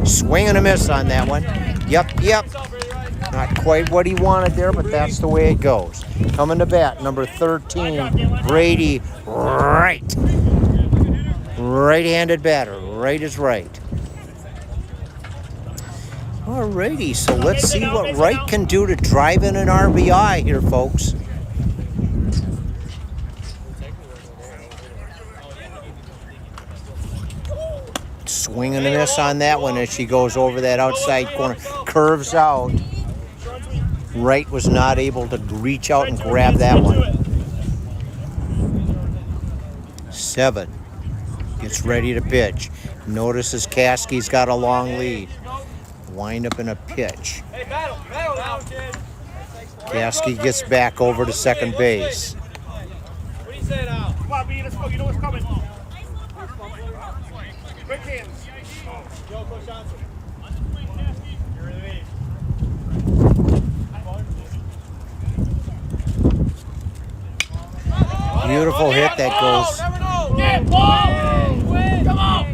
Swing and a miss on that one. Yep. Not quite what he wanted there, but that's the way it goes. Coming to bat, number 13, Brady Wright. Right-handed batter. Right is right. Alrighty, so let's see what Wright can do to drive in an RBI here, folks. Swing and a miss on that one as she goes over that outside corner. Curves out. Wright was not able to reach out and grab that one. 7. Gets ready to pitch. Notices Kasky's got a long lead. Wind up in a pitch. Kasky gets back over to second base. What do you say now? Come on, B, let's go. You know what's coming. Quick hands. Yo, Coach Johnson. You're in the lead. Beautiful hit that goes. Get ball! Come on!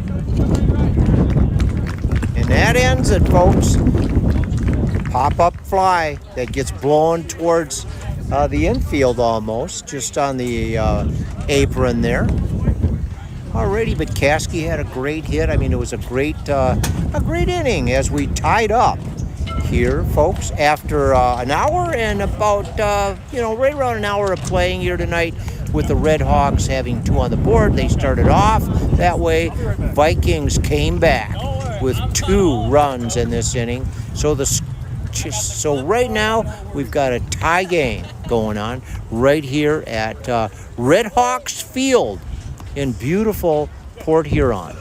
And that ends it, folks. Pop-up fly that gets blown towards the infield almost, just on the apron there. Alrighty, but Kasky had a great hit. I mean, it was a great inning as we tied up here, folks, after an hour and about, right around an hour of playing here tonight with the Redhawks having 2 on the board. They started off that way. Vikings came back with 2 runs in this inning. So right now we've got a tie game going on right here at Redhawks Field in beautiful Port Huron.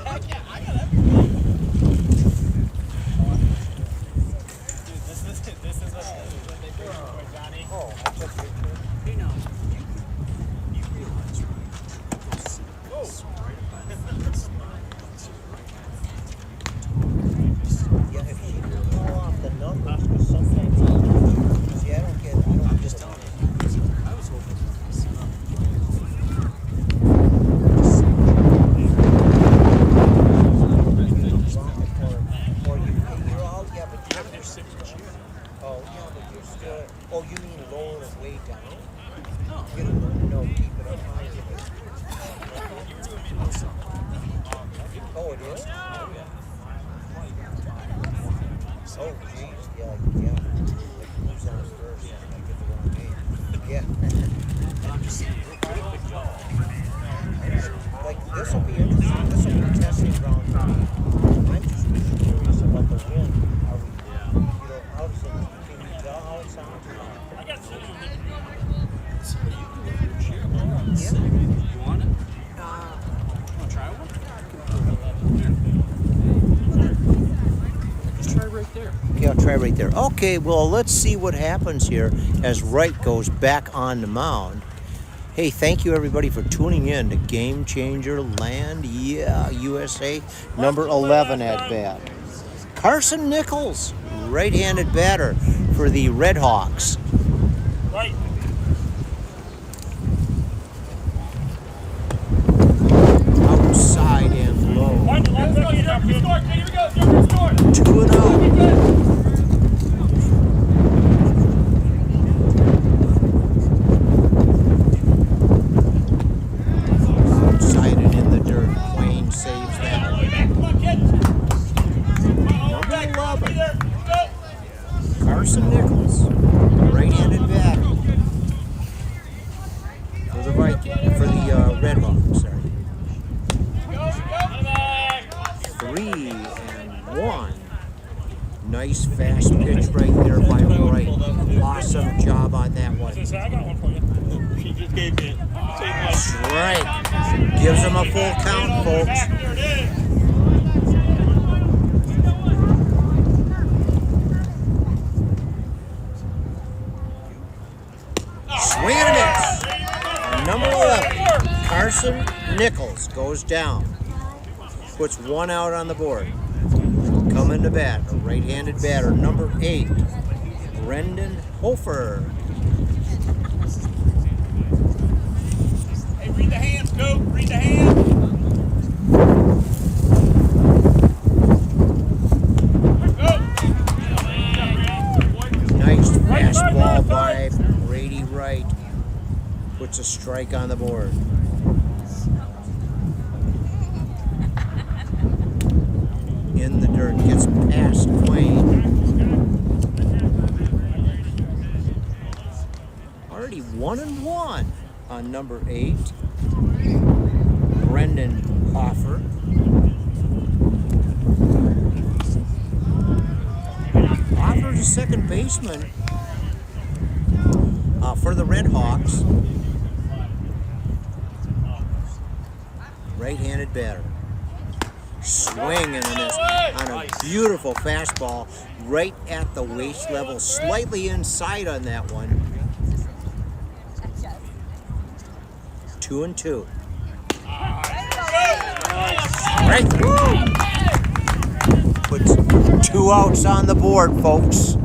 Oh, it is? Oh, geez. Yeah. It moves downstairs. I get the wrong name. Yeah. Like, this will be interesting. This will be testing ground for me. I'm just curious about the wind. Are we, how does it, can you tell how it sounds? I got two. Yeah. You want it? Want to try one? Just try right there. Okay, I'll try right there. Okay, well, let's see what happens here as Wright goes back on the mound. Hey, thank you everybody for tuning in to Game Changer Land, USA, number 11 at bat. Carson Nichols, right-handed batter for the Redhawks. Right. Outside and low. Let's go. Here we go. 2-0. Saves that. Number 11, Carson Nichols, right-handed batter for the Redhawks. Sorry. 3-1. Nice fast pitch right there by Wright. Awesome job on that one. I got one for you. She just gave me it. Strike. Gives him a full count, folks. Swing and a miss. Number 11, Carson Nichols goes down. Puts one out on the board. Coming to bat, a right-handed batter, number 8, Brendan Hofer. Hey, read the hands, Coop. Read the hands. Nice fastball by Brady Wright. Puts a strike on the board. In the dirt, gets past Quain. Already 1-1 on number 8, Brendan Hofer. Hofer's a second baseman for the Redhawks. Right-handed batter. Swing and a miss on a beautiful fastball right at the waist level, slightly inside on that one. 2-2. Right. Puts 2 outs on the board, folks.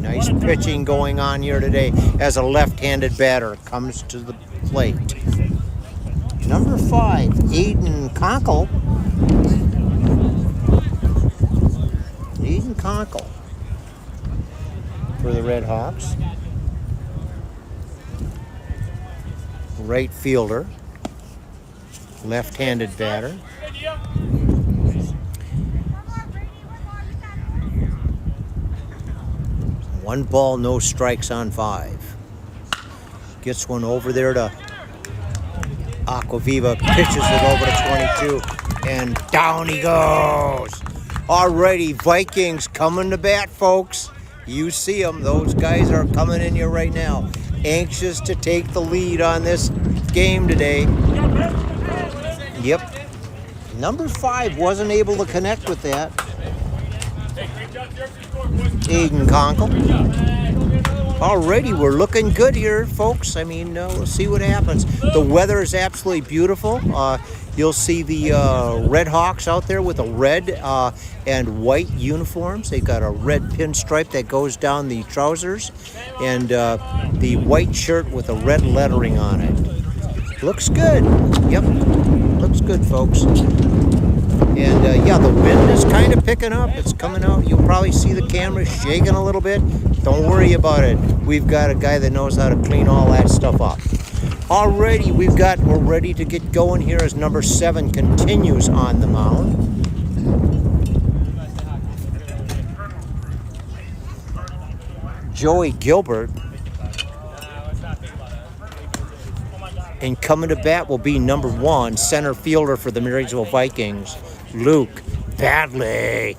Nice pitching going on here today as a left-handed batter comes to the plate. Number 5, Aiden Conkle. Aiden Conkle for the Redhawks. Right fielder. Left-handed batter. One ball, no strikes on 5. Gets one over there to Aquaviva, pitches it over to 22, and down he goes. Alrighty, Vikings coming to bat, folks. You see them. Those guys are coming in here right now. Anxious to take the lead on this game today. Yep. Number 5 wasn't able to connect with that. Aiden Conkle. Alrighty, we're looking good here, folks. I mean, we'll see what happens. The weather is absolutely beautiful. You'll see the Redhawks out there with the red and white uniforms. They've got a red pinstripe that goes down the trousers and the white shirt with a red lettering on it. Looks good. Yep, looks good, folks. And yeah, the wind is kind of picking up. It's coming out. You'll probably see the camera shaking a little bit. Don't worry about it. We've got a guy that knows how to clean all that stuff up. Alrighty, we're ready to get going here as number 7 continues on the mound. Joey Gilbert. And coming to bat will be number 1, center fielder for the Marysville Vikings, Luke Badley.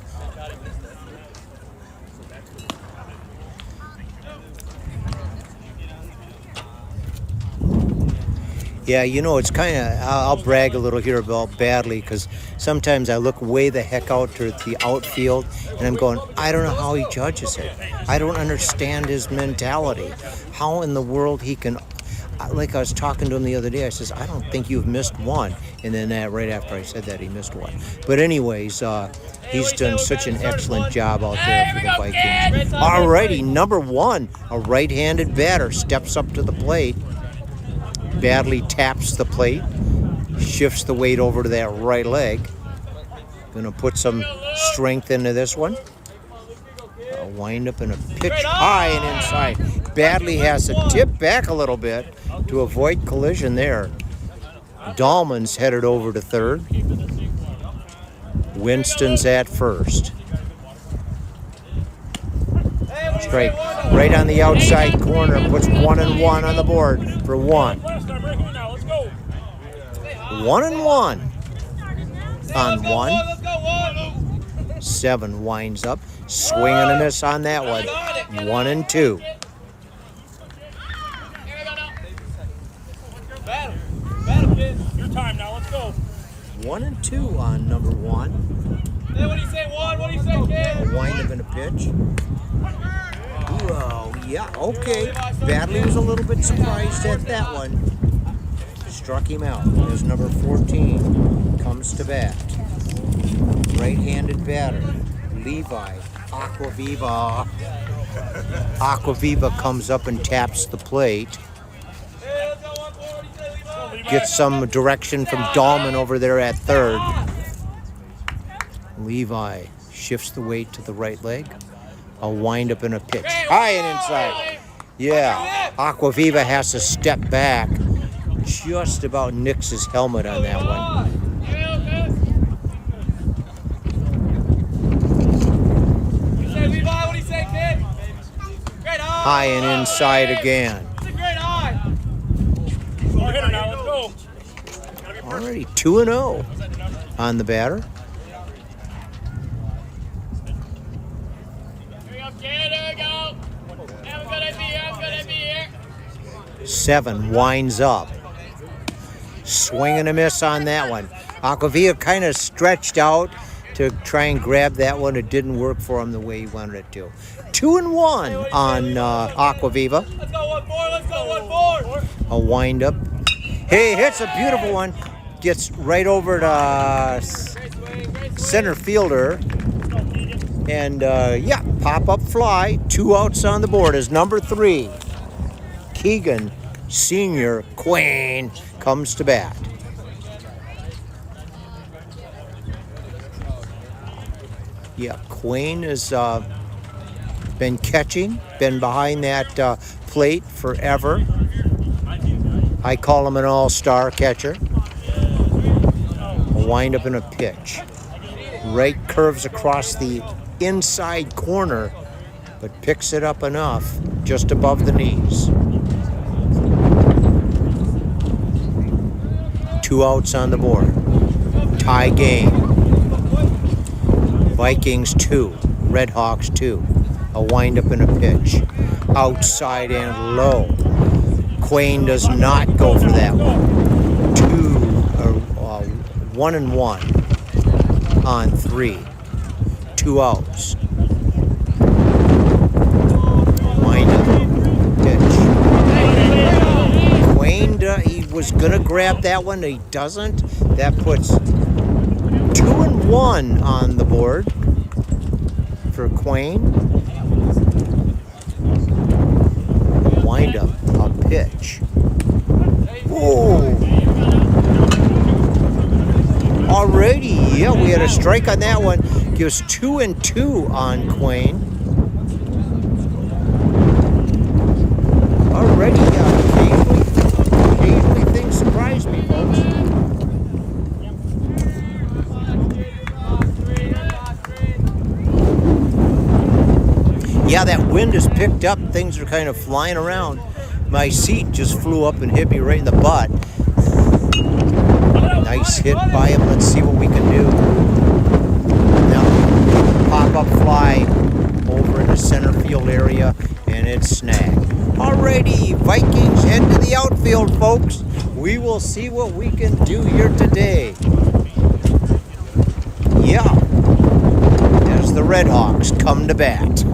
Yeah, you know, it's kind of, I'll brag a little here about Badley because sometimes I look way the heck out to the outfield and I'm going, I don't know how he judges it. I don't understand his mentality. How in the world he can, like I was talking to him the other day, I says, I don't think you've missed one. And then right after I said that, he missed one. But anyways, he's done such an excellent job out there for the Vikings. Alrighty, number 1, a right-handed batter steps up to the plate. Badly taps the plate, shifts the weight over to that right leg. Gonna put some strength into this one. A wind up and a pitch high and inside. Badly has to tip back a little bit to avoid collision there. Dahlman's headed over to third. Winston's at first. Strike right on the outside corner, puts 1-1 on the board for 1. 1-1 on 1. 7 winds up, swing and a miss on that one. 1-2. Your time now, let's go. 1-2 on number 1. Hey, what do you say, Juan? What do you say, kid? A wind up and a pitch. Oh, yeah, okay. Badley was a little bit surprised at that one. Struck him out as number 14 comes to bat. Right-handed batter, Levi Aquaviva. Aquaviva comes up and taps the plate. Gets some direction from Dahlman over there at third. Levi shifts the weight to the right leg. A wind up and a pitch. High and inside. Yeah, Aquaviva has to step back. Just about nicks his helmet on that one. High and inside again. Already 2-0 on the batter. 7 winds up. Swing and a miss on that one. Aquaviva kind of stretched out to try and grab that one. It didn't work for him the way he wanted it to. 2-1 on Aquaviva. Let's go 1-4, let's go 1-4. A wind up. Hey, hits a beautiful one. Gets right over to center fielder. And yeah, pop-up fly. 2 outs on the board as number 3. Keegan Senior Quain comes to bat. Yeah, Quain has been catching, been behind that plate forever. I call him an all-star catcher. A wind up and a pitch. Right curves across the inside corner, but picks it up enough just above the knees. 2 outs on the board. Tie game. Vikings 2, Redhawks 2. A wind up and a pitch. Outside and low. Quain does not go for that one. 1-1 on 3. 2 outs. Wind up, pitch. Quain, he was gonna grab that one. He doesn't. That puts 2-1 on the board for Quain. Wind up, a pitch. Whoa! Alrighty, yeah, we had a strike on that one. Gives 2-2 on Quain. Already, occasionally Yeah, that wind has picked up. Things are kind of flying around. My seat just flew up and hit me right in the butt. Nice hit by him. Let's see what we can do. Now, pop-up fly over in the center field area, and it's snagged. Alrighty, Vikings head to the outfield, folks. We will see what we can do here today. Yeah, as the Redhawks come to bat.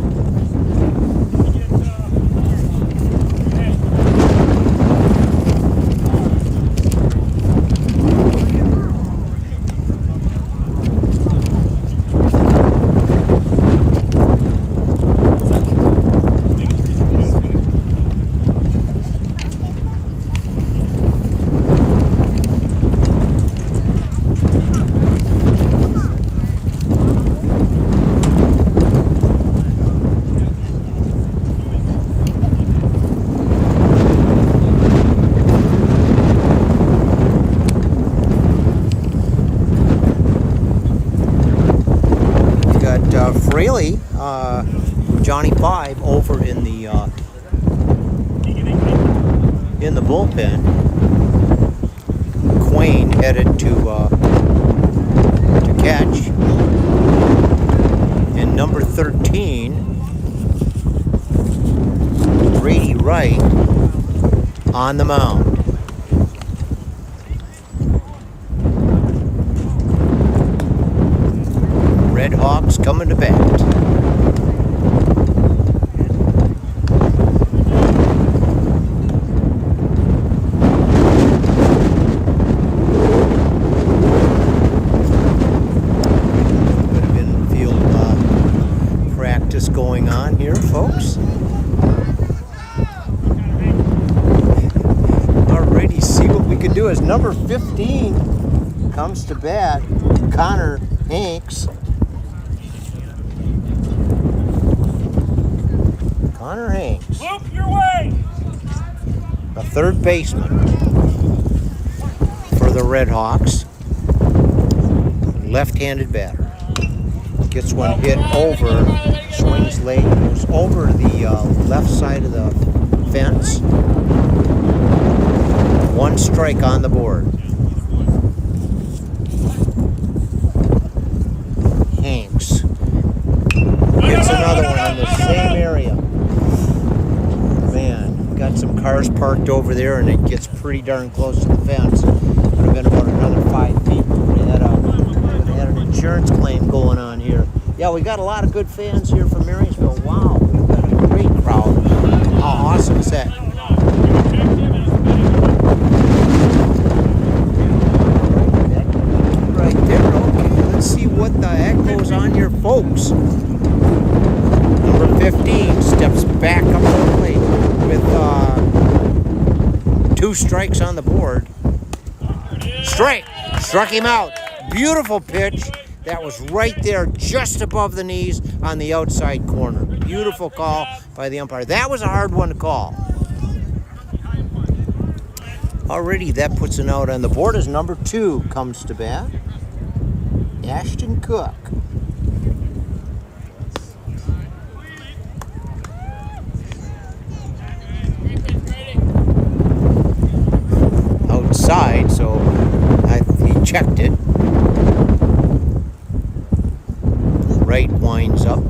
Fraley, Johnny Five over in the bullpen. Quayne headed to catch, and number 13, Brady Wright, on the mound. Redhawks coming to bat. Bit of infield practice going on here, folks. Alrighty, see what we can do as number 15 comes to bat, Connor Hanks. Connor Hanks, Loop your way. a third baseman for the Redhawks. Left-handed batter. Gets one hit over, swings late, goes over to the left side of the fence. One strike on the board. Hanks gets another one in the same area. Got some cars parked over there, and it gets pretty darn close to the fence. Would have been about another 5 feet. We had an insurance claim going on here. Yeah, we got a lot of good fans here from Marysville. Wow, we've got a great crowd. How awesome is that? Right there. Okay, let's see what the heck goes on here, folks. Number 15 steps back up to the plate with 2 strikes on the board. Strike! Struck him out. Beautiful pitch. That was right there just above the knees on the outside corner. Beautiful call by the umpire. That was a hard one to call. Already that puts an out on the board as number 2 comes to bat. Ashton Cook. Outside, so he checked it. Right winds up,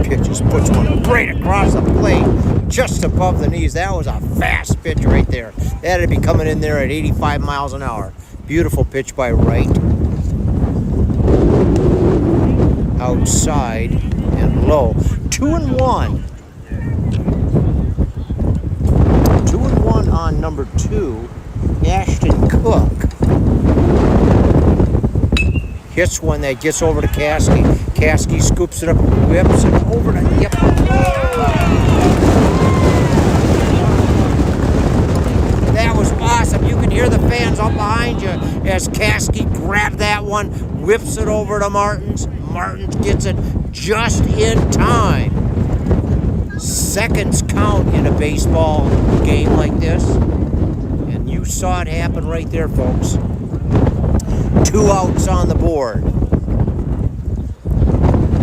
pitches, puts one right across the plate, just above the knees. That was a fast pitch right there. That would be coming in there at 85 miles an hour. Beautiful pitch by Wright. Outside and low. 2-1. 2-1 on number 2. Ashton Cook hits one that gets over to Caskey. Caskey scoops it up, whips it over to, yep. That was awesome. You could hear the fans up behind you as Caskey grabbed that one, whips it over to Martins. Martins gets it just in time. Seconds count in a baseball game like this. You saw it happen right there, folks. 2 outs on the board.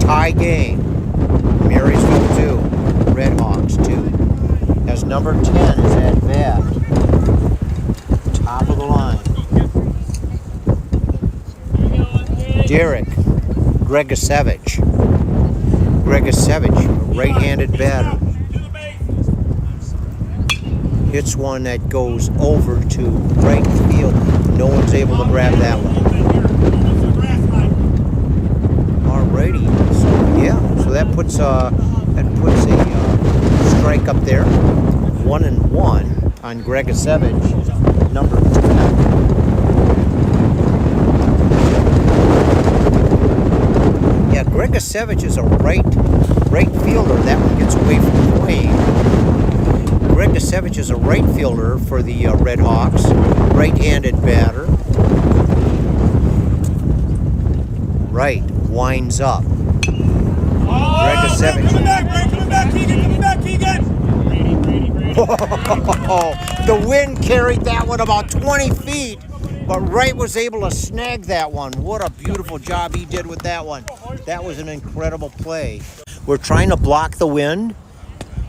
Tie game. Marysville 2. Redhawks too. As number 10 is at bat. Top of the line. Derek Gregasevich. Gregasevich, right-handed batter. Hits one that goes over to right field. No one's able to grab that one. Alrighty, so yeah, so that puts a strike up there. 1-1 on Gregasevich, number 10. Yeah, Gregasevich is a right fielder. That one gets away from Wayne. Gregasevich is a right fielder for the Redhawks, right-handed batter. Right, winds up. Gregasevich. Coming back, Keegan. Whoa, the wind carried that one about 20 feet, but Wright was able to snag that one. What a beautiful job he did with that one. That was an incredible play. We're trying to block the wind.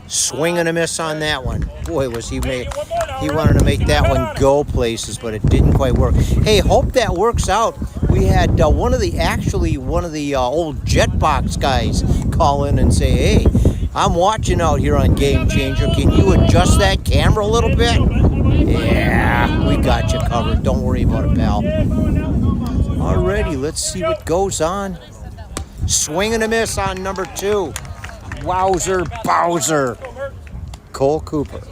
Swing and a miss on that one. Boy, was he wanted to make that one go places, but it didn't quite work. Hey, hope that works out. We had one of the old Jetbox guys call in and say, hey, I'm watching out here on Game Changer. Can you adjust that camera a little bit? Yeah, we got you covered. Don't worry about it, pal. Alrighty, let's see what goes on. Swing and a miss on number 2. Wowzer Bowser. Cole Cooper.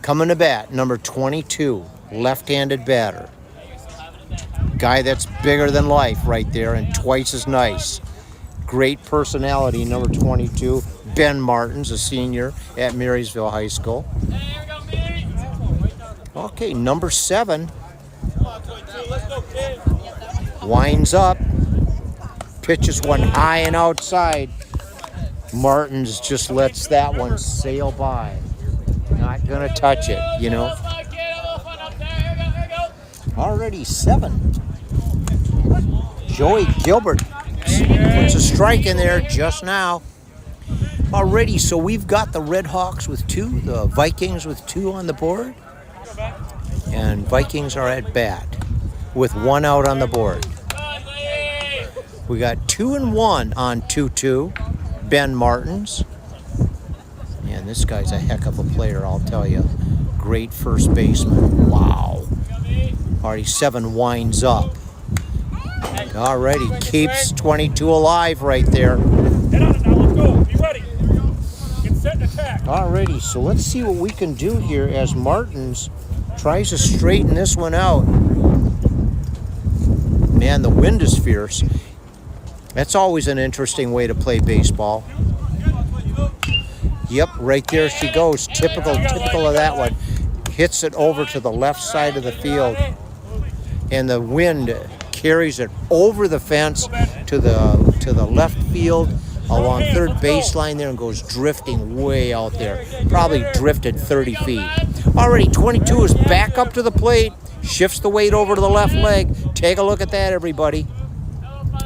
Coming to bat, number 22, left-handed batter. Guy that's bigger than life right there and twice as nice. Great personality, number 22, Ben Martins, a senior at Marysville High School. Okay, number 7. Winds up. Pitches one high and outside. Martins just lets that one sail by. Not gonna touch it, you know. Already 7. Joey Gilbert puts a strike in there just now. Alrighty, so we've got the Redhawks with 2, the Vikings with 2 on the board. And Vikings are at bat with 1 out on the board. We got 2-1 on 2-2. Ben Martins. And this guy's a heck of a player, I'll tell you. Great first baseman. Wow. Already 7 winds up. Alrighty, keeps 22 alive right there. Get on it now, let's go. Be ready. Get set and attack. Alrighty, so let's see what we can do here as Martins tries to straighten this one out. Man, the wind is fierce. That's always an interesting way to play baseball. Yep, right there she goes. Typical of that one. Hits it over to the left side of the field. And the wind carries it over the fence to the left field along third baseline there and goes drifting way out there. Probably drifted 30 feet. Already 22 is back up to the plate. Shifts the weight over to the left leg. Take a look at that, everybody.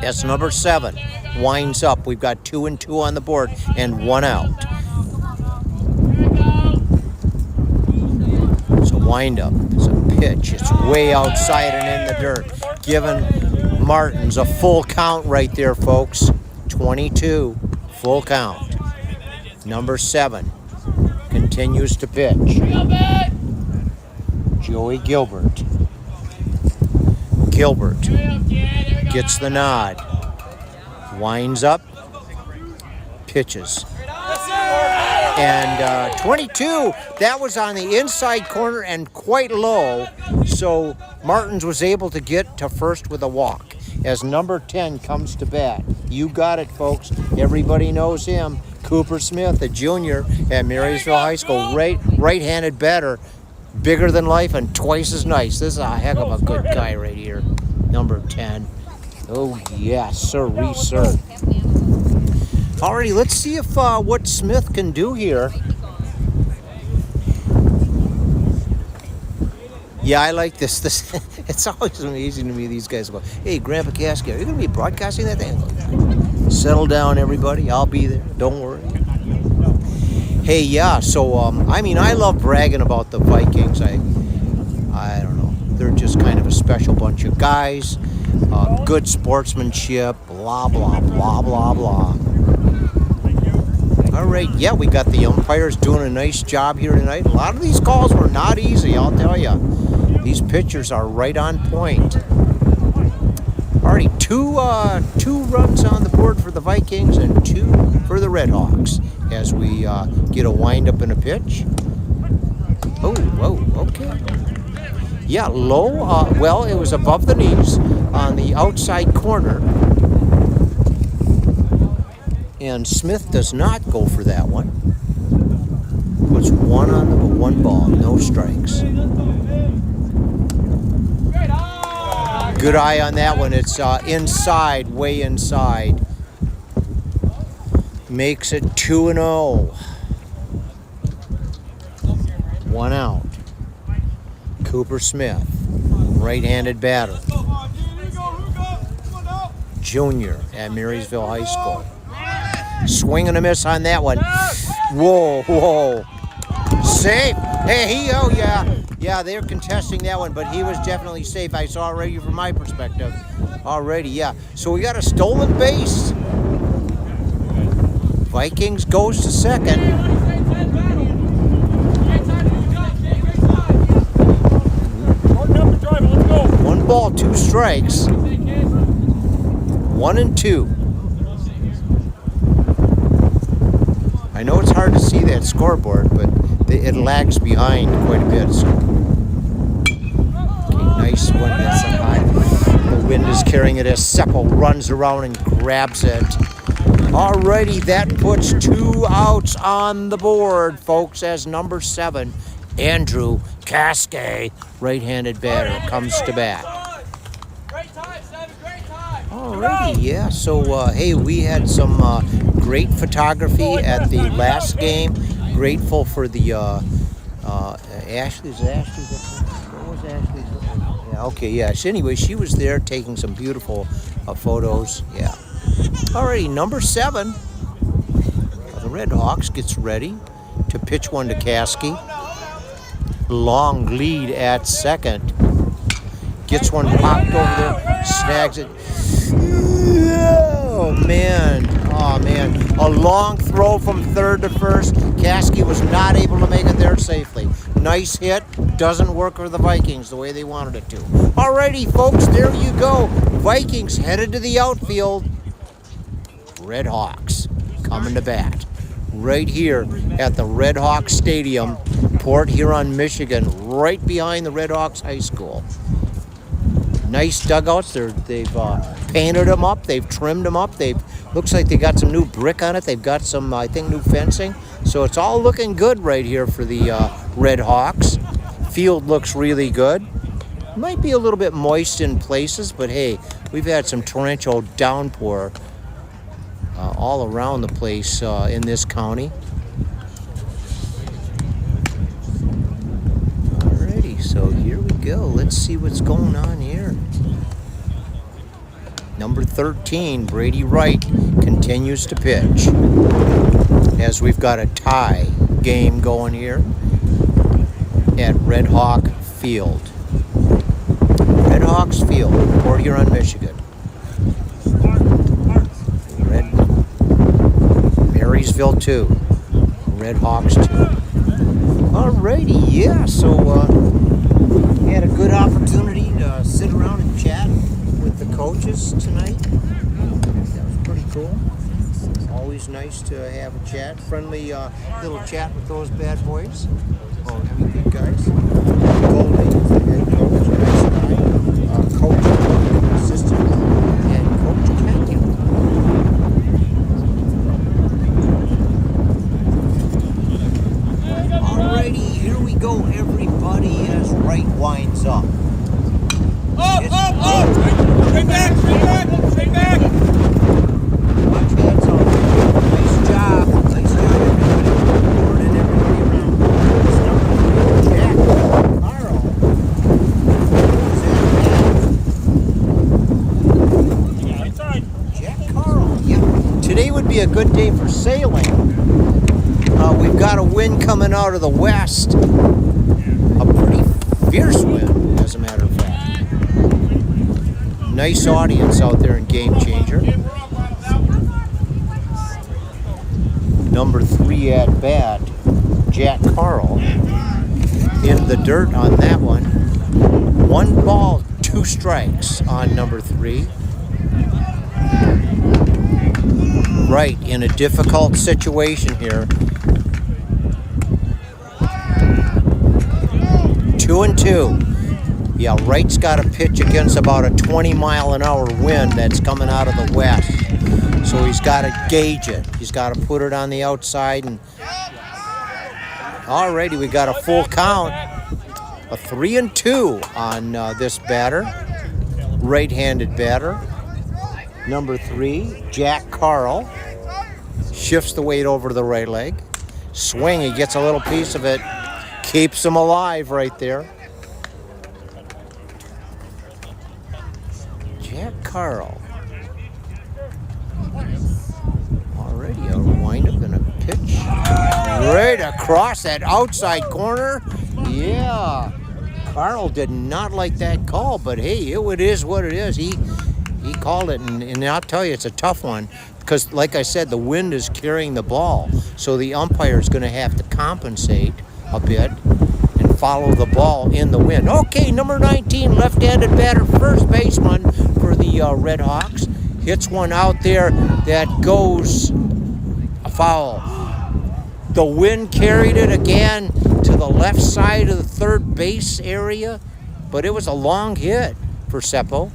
That's number 7. Winds up. We've got 2-2 on the board and 1 out. So wind up. It's a pitch. It's way outside and in the dirt. Giving Martins a full count right there, folks. 22. Full count. Number 7 continues to pitch. Joey Gilbert. Gilbert gets the nod. Winds up. Pitches. And 22, that was on the inside corner and quite low. So Martins was able to get to first with a walk as number 10 comes to bat. You got it, folks. Everybody knows him. Cooper Smith, a junior at Marysville High School. Right-handed batter. Bigger than life and twice as nice. This is a heck of a good guy right here. Number 10. Oh, yes, sir-ree, sir. Alrighty, let's see if what Smith can do here. Yeah, I like this. It's always amazing to me, these guys go, hey, Grandpa Casky, are you going to be broadcasting that thing? Settle down, everybody. I'll be there. Don't worry. Hey, yeah, so, I mean, I love bragging about the Vikings. I don't know. They're just kind of a special bunch of guys. Good sportsmanship, blah, blah, blah, blah, blah. All right, yeah, we got the umpires doing a nice job here tonight. A lot of these calls were not easy, I'll tell you. These pitchers are right on point. Already two runs on the board for the Vikings and 2 for the Redhawks as we get a windup and a pitch. Oh, whoa, okay. Yeah, low, well, it was above the knees on the outside corner. And Smith does not go for that one. Puts 1 on the 1 ball, no strikes. Good eye on that one. It's inside, way inside. Makes it 2-0. 1 out. Cooper Smith, right-handed batter. Junior at Marysville High School. Swing and a miss on that one. Whoa, whoa. Safe. Hey, oh yeah. Yeah, they're contesting that one, but he was definitely safe. I saw it already from my perspective. Already, yeah. So we got a stolen base. Vikings goes to second. Let's go. 1 ball, 2 strikes. 1 and 2. I know it's hard to see that scoreboard, but it lags behind quite a bit. So. Okay, nice one. That's a high. The wind is carrying it as Seppo runs around and grabs it. Alrighty, that puts 2 outs on the board, folks, as number 7, Andrew Cascade, right-handed batter, comes to bat. Alrighty, yeah, so, hey, we had some great photography at the last game. Grateful for the, Ashley's, what was Ashley's? Yeah, okay, yeah, so anyway, she was there taking some beautiful photos, yeah. Alrighty, number 7, the Redhawks gets ready to pitch one to Caskey. Long lead at second. Gets one popped over there, snags it. Oh, man. Oh, man. A long throw from third to first. Caskey was not able to make it there safely. Nice hit. Doesn't work for the Vikings the way they wanted it to. Alrighty, folks, there you go. Vikings headed to the outfield. Redhawks coming to bat. Right here at the Redhawks Stadium, Port Huron, Michigan, right behind the Redhawks High School. Nice dugouts. They've painted them up. They've trimmed them up. Looks like they got some new brick on it. They've got some, I think, new fencing. So it's all looking good right here for the Redhawks. Field looks really good. Might be a little bit moist in places, but hey, we've had some torrential downpour all around the place in this county. Alrighty, so here we go. Let's see what's going on here. Number 13, Brady Wright, continues to pitch. As we've got a tie game going here at Red Hawk Field. Red Hawks Field, Port Huron, Michigan. Marysville 2, Redhawks 2. Alrighty, yeah, so we had a good opportunity to sit around and chat with the coaches tonight. That was pretty cool. Always nice to have a chat, friendly little chat with those bad boys. Oh, I mean, good guys. Goldie, the head coach, nice guy. Coach, assistant, and Coach Kenyon. Alrighty, here we go, everybody, as Wright winds up. Up! Straight back! Watch hands on. Nice job, everybody. Board and everybody around. Jack, Carl. Today would be a good day for sailing. We've got a wind coming out of the west. A pretty fierce wind, as a matter of fact. Nice audience out there in Game Changer. Number 3 at bat, Jack Carl, in the dirt on that one. 1 ball, 2 strikes on number 3. Right, in a difficult situation here. 2-2. Yeah, Wright's got to pitch against about a 20-mile-an-hour wind that's coming out of the west. So he's got to gauge it. He's got to put it on the outside. And already we got a full count. A 3-2 on this batter. Right-handed batter. Number 3, Jack Carl. Shifts the weight over to the right leg. Swing, he gets a little piece of it. Keeps him alive right there. Jack Carl. Already a windup and a pitch. Right across that outside corner. Yeah. Carl did not like that call, but hey, it is what it is. He called it, and I'll tell you, it's a tough one. Because, like I said, the wind is carrying the ball. So the umpire is going to have to compensate a bit and follow the ball in the wind. Okay, number 19, left-handed batter, first baseman for the Redhawks. Hits one out there that goes foul. The wind carried it again to the left side of the third base area. But it was a long hit for Seppo.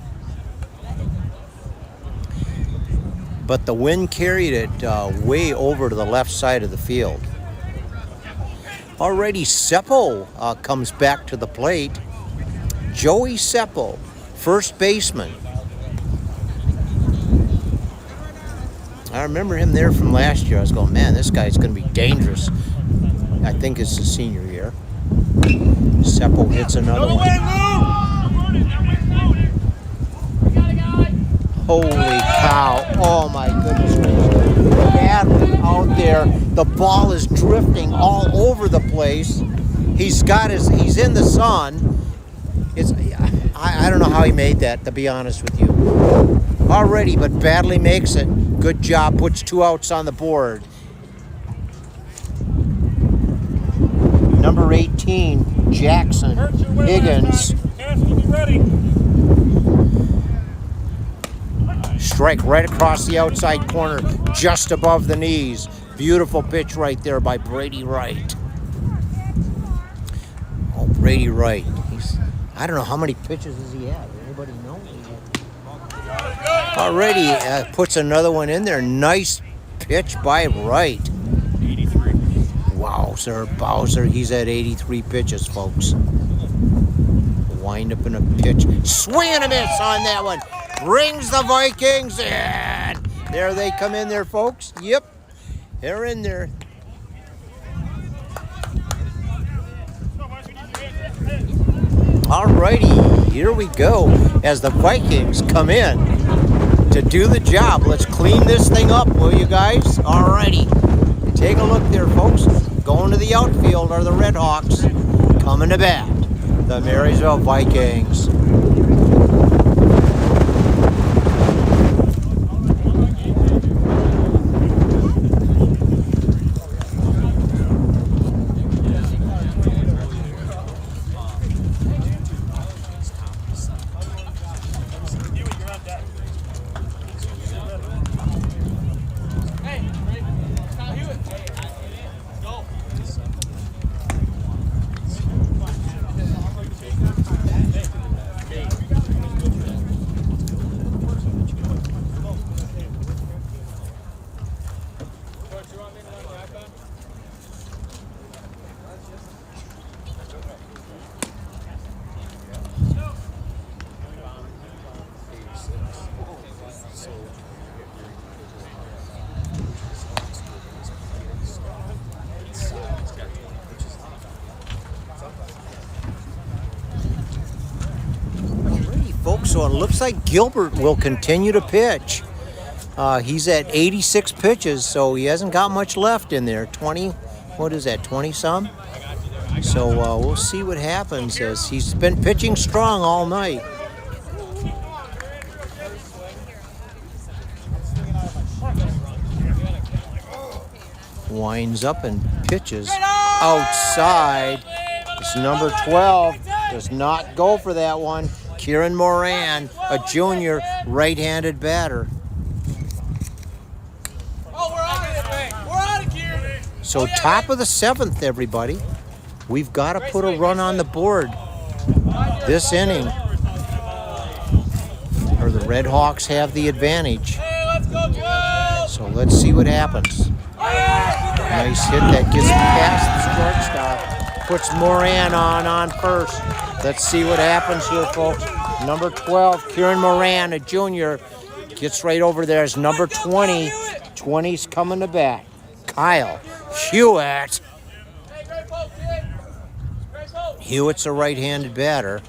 But the wind carried it way over to the left side of the field. Already Seppo comes back to the plate. Joey Seppo, first baseman. I remember him there from last year. I was going, man, this guy's going to be dangerous. I think it's his senior year. Seppo hits another one. Holy cow. Oh my goodness gracious. Badly out there. The ball is drifting all over the place. He's in the sun. I don't know how he made that, to be honest with you. Already, but badly makes it. Good job. Puts 2 outs on the board. Number 18, Jackson Higgins. Strike right across the outside corner, just above the knees. Beautiful pitch right there by Brady Wright. Oh, Brady Wright. I don't know how many pitches does he have. Anybody know? Already puts another one in there. Nice pitch by Wright. 83. Wow, sir. Bowser, he's at 83 pitches, folks. Wind up in a pitch. Swing and a miss on that one. Brings the Vikings in. There they come in there, folks. Yep, they're in there. Alrighty, here we go as the Vikings come in to do the job. Let's clean this thing up, will you guys? Alrighty, take a look there, folks. Going to the outfield are the Redhawks. Coming to bat, the Marysville Vikings. So it looks like Gilbert will continue to pitch. He's at 86 pitches, so he hasn't got much left in there. 20, what is that, 20-some? So we'll see what happens as he's been pitching strong all night. Winds up and pitches outside. It's number 12. Does not go for that one. Kieran Moran, a junior right-handed batter. So top of the 7th, everybody. We've got to put a run on the board this inning, or the Redhawks have the advantage. So let's see what happens. Nice hit that gets past the shortstop. Puts Moran on first. Let's see what happens here, folks. Number 12, Kieran Moran, a junior, gets right over there as number 20. 20's coming to bat. Kyle Hewitt. Hewitt's a right-handed batter.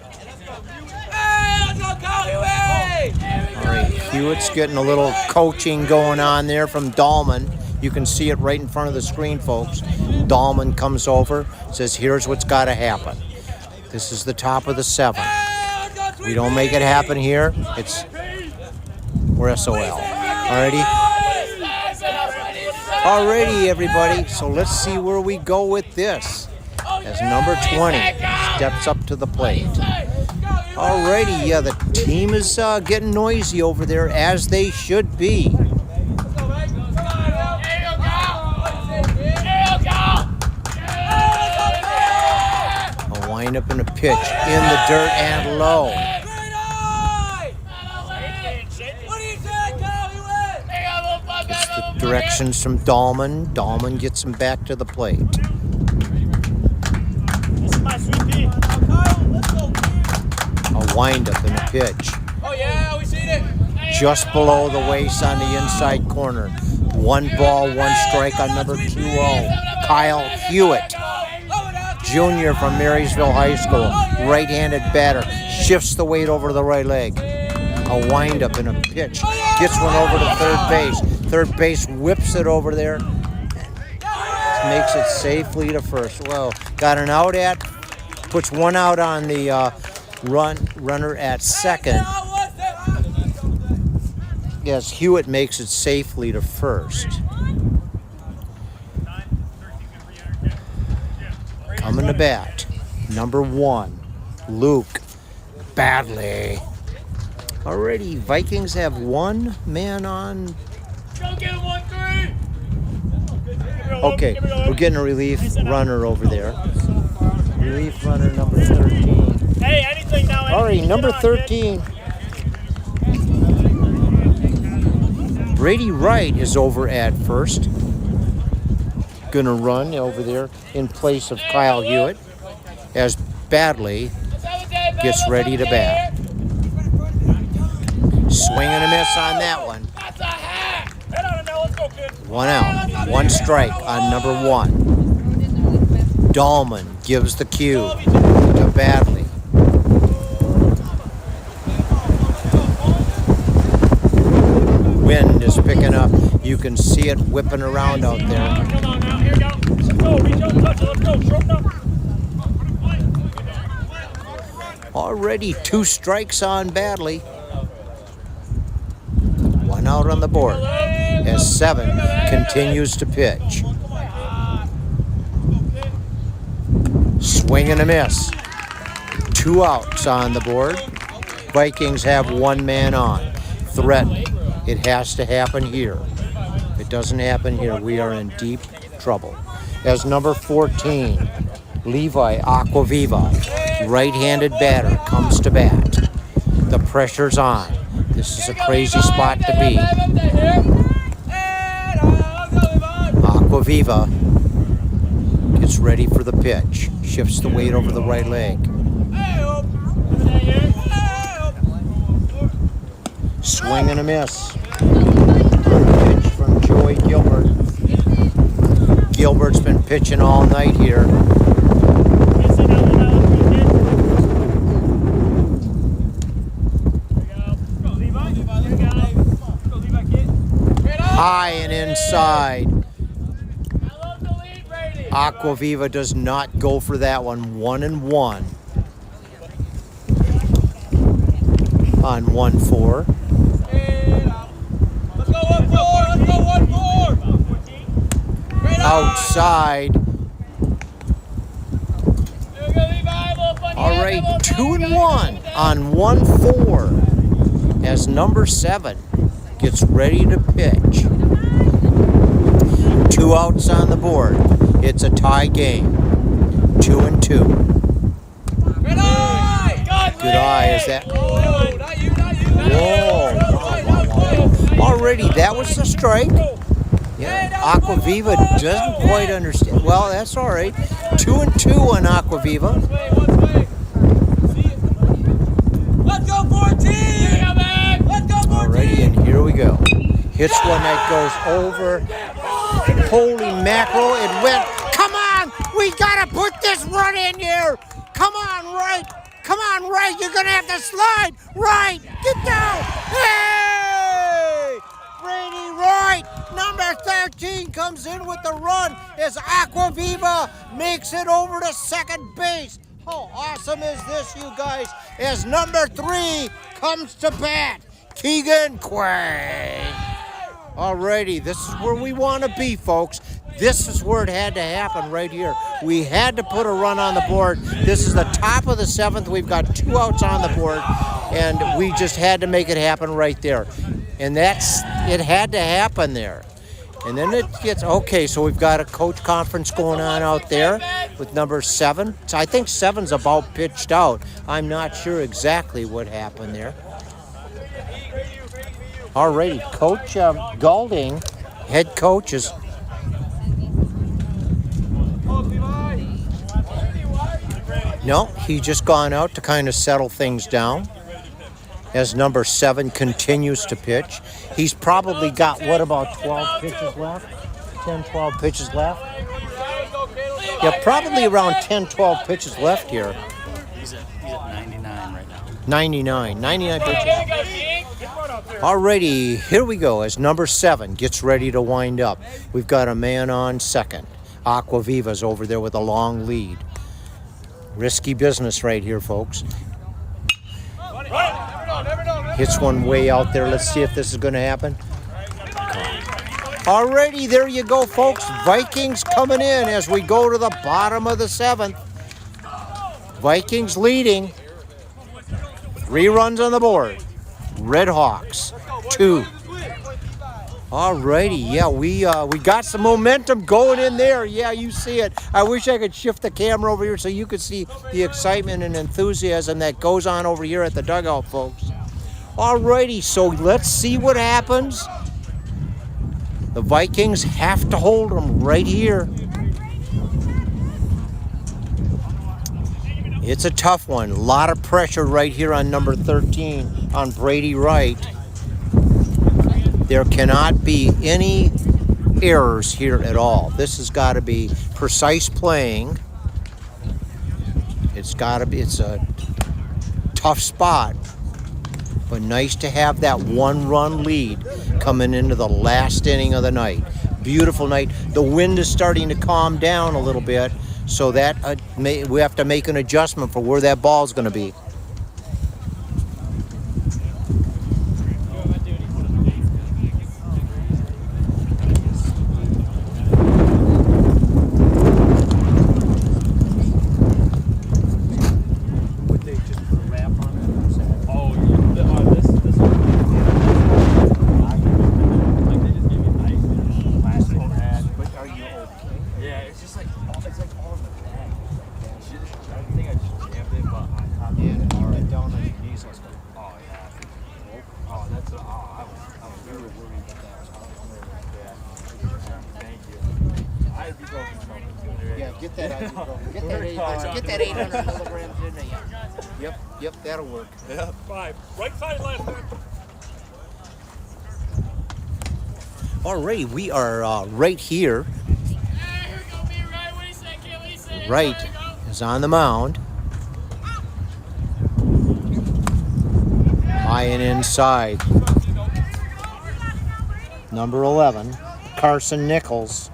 All right, Hewitt's getting a little coaching going on there from Dahlman. You can see it right in front of the screen, folks. Dahlman comes over, says, here's what's got to happen. This is the top of the 7th. We don't make it happen here, we're SOL. Alrighty? Alrighty, everybody. So let's see where we go with this. As number 20 steps up to the plate. Alrighty, yeah, the team is getting noisy over there, as they should be. A windup and a pitch in the dirt and low. It's the directions from Dahlman. Dahlman gets him back to the plate. A windup and a pitch. Oh yeah, we seen it. Just below the waist on the inside corner. 1 ball, 1 strike on number 20. Kyle Hewitt, junior from Marysville High School, right-handed batter, shifts the weight over to the right leg. A windup and a pitch. Gets one over to third base. Third base whips it over there. Makes it safely to first. Well, got an out at, puts 1 out on the runner at second. Yes, Hewitt makes it safely to first. Coming to bat, number 1, Luke Badley. Already, Vikings have 1 man on. Okay, we're getting a relief runner over there. Relief runner number 13. Hey, anything now. All right, number 13. Brady Wright is over at first. Gonna run over there in place of Kyle Hewitt as Badley gets ready to bat. Swing and a miss on that one. 1 out, 1 strike on number 1. Dahlman gives the cue to Badley. Wind is picking up. You can see it whipping around out there. Come on now, here we go. Let's go, reach out, touch it, let's go, short up. Already 2 strikes on Badley. 1 out on the board as 7 continues to pitch. Swing and a miss. 2 outs on the board. Vikings have 1 man on. Threatened. It has to happen here. If it doesn't happen here, we are in deep trouble. As number 14, Levi Aquaviva, right-handed batter, comes to bat. The pressure's on. This is a crazy spot to be. Aquaviva gets ready for the pitch. Shifts the weight over the right leg. Swing and a miss. Pitch from Joey Gilbert. Gilbert's been pitching all night here. High and inside. I love the lead, Brady. Aquaviva does not go for that one. 1-1 on 1-4. Let's go 1-4. Let's go 1-4. Outside. All right, 2-1 on 1-4 as number 7 gets ready to pitch. 2 outs on the board. It's a tie game. 2-2. Good eye is that. Whoa. Already, that was a strike. Yeah, Aquaviva doesn't quite understand. Well, that's all right. 2-2 on Aquaviva. Let's go 14! Let's go 14! Alrighty, and here we go. Hits one that goes over. Holy mackerel, it went. Come on, we gotta put this run in here. Come on, right. Come on, right. You're gonna have to slide. Right, get down. Hey! Brady Wright, number 13, comes in with the run as Aquaviva makes it over to second base. How awesome is this, you guys, as number 3 comes to bat, Keegan Quay. Alrighty, this is where we want to be, folks. This is where it had to happen right here. We had to put a run on the board. This is the top of the 7th. We've got 2 outs on the board, and we just had to make it happen right there. And it had to happen there. And then it gets, okay, so we've got a coach conference going on out there with number 7. So I think 7's about pitched out. I'm not sure exactly what happened there. Alrighty, Coach Goulding, head coach, is... No, he just gone out to kind of settle things down as number 7 continues to pitch. He's probably got, what, about 12 pitches left? 10, 12 pitches left? Yeah, probably around 10, 12 pitches left here. He's at 99 right now. 99 pitches. Alrighty, here we go as number 7 gets ready to wind up. We've got a man on second. Aquaviva's over there with a long lead. Risky business right here, folks. Hits one way out there. Let's see if this is going to happen. Alrighty, there you go, folks. Vikings coming in as we go to the bottom of the 7th. Vikings leading. 3 runs on the board. Redhawks, 2. Alrighty, yeah, we got some momentum going in there. Yeah, you see it. I wish I could shift the camera over here so you could see the excitement and enthusiasm that goes on over here at the dugout, folks. Alrighty, so let's see what happens. The Vikings have to hold them right here. It's a tough one. A lot of pressure right here on number 13, on Brady Wright. There cannot be any errors here at all. This has got to be precise playing. It's a tough spot, but nice to have that 1-run lead coming into the last inning of the night. Beautiful night. The wind is starting to calm down a little bit, so that we have to make an adjustment for where that ball is going to be. Get that 800 milligrams in there. Yep, that'll work. Yeah. 5. Right side, left. Alrighty, we are right here. Here we go, be right. What do you say, kid? What do you say? Wright is on the mound. High and inside. Number 11, Carson Nichols.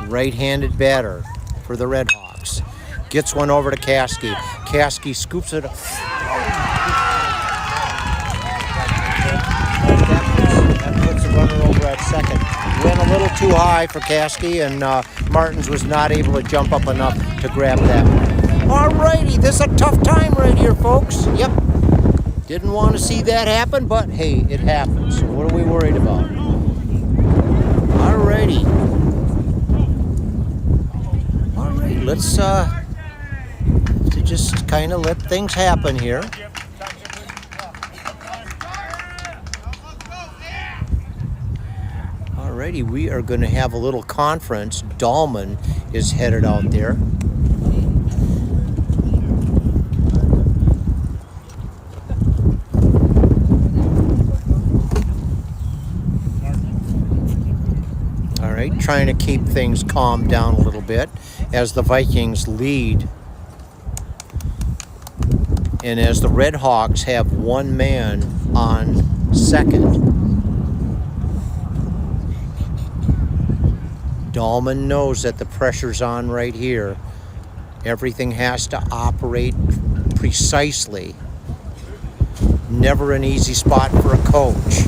Right-handed batter for the Redhawks. Gets one over to Caskey. Caskey scoops it up. That puts the runner over at second. Went a little too high for Caskey, and Martins was not able to jump up enough to grab that one. All righty, this is a tough time right here, folks. Yep. Didn't want to see that happen, but hey, it happens. So what are we worried about? All righty. All right, let's just kind of let things happen here. Alrighty, we are going to have a little conference. Dahlman is headed out there. Alright, trying to keep things calmed down a little bit as the Vikings lead. And as the Redhawks have one man on second. Dahlman knows that the pressure's on right here. Everything has to operate precisely. Never an easy spot for a coach.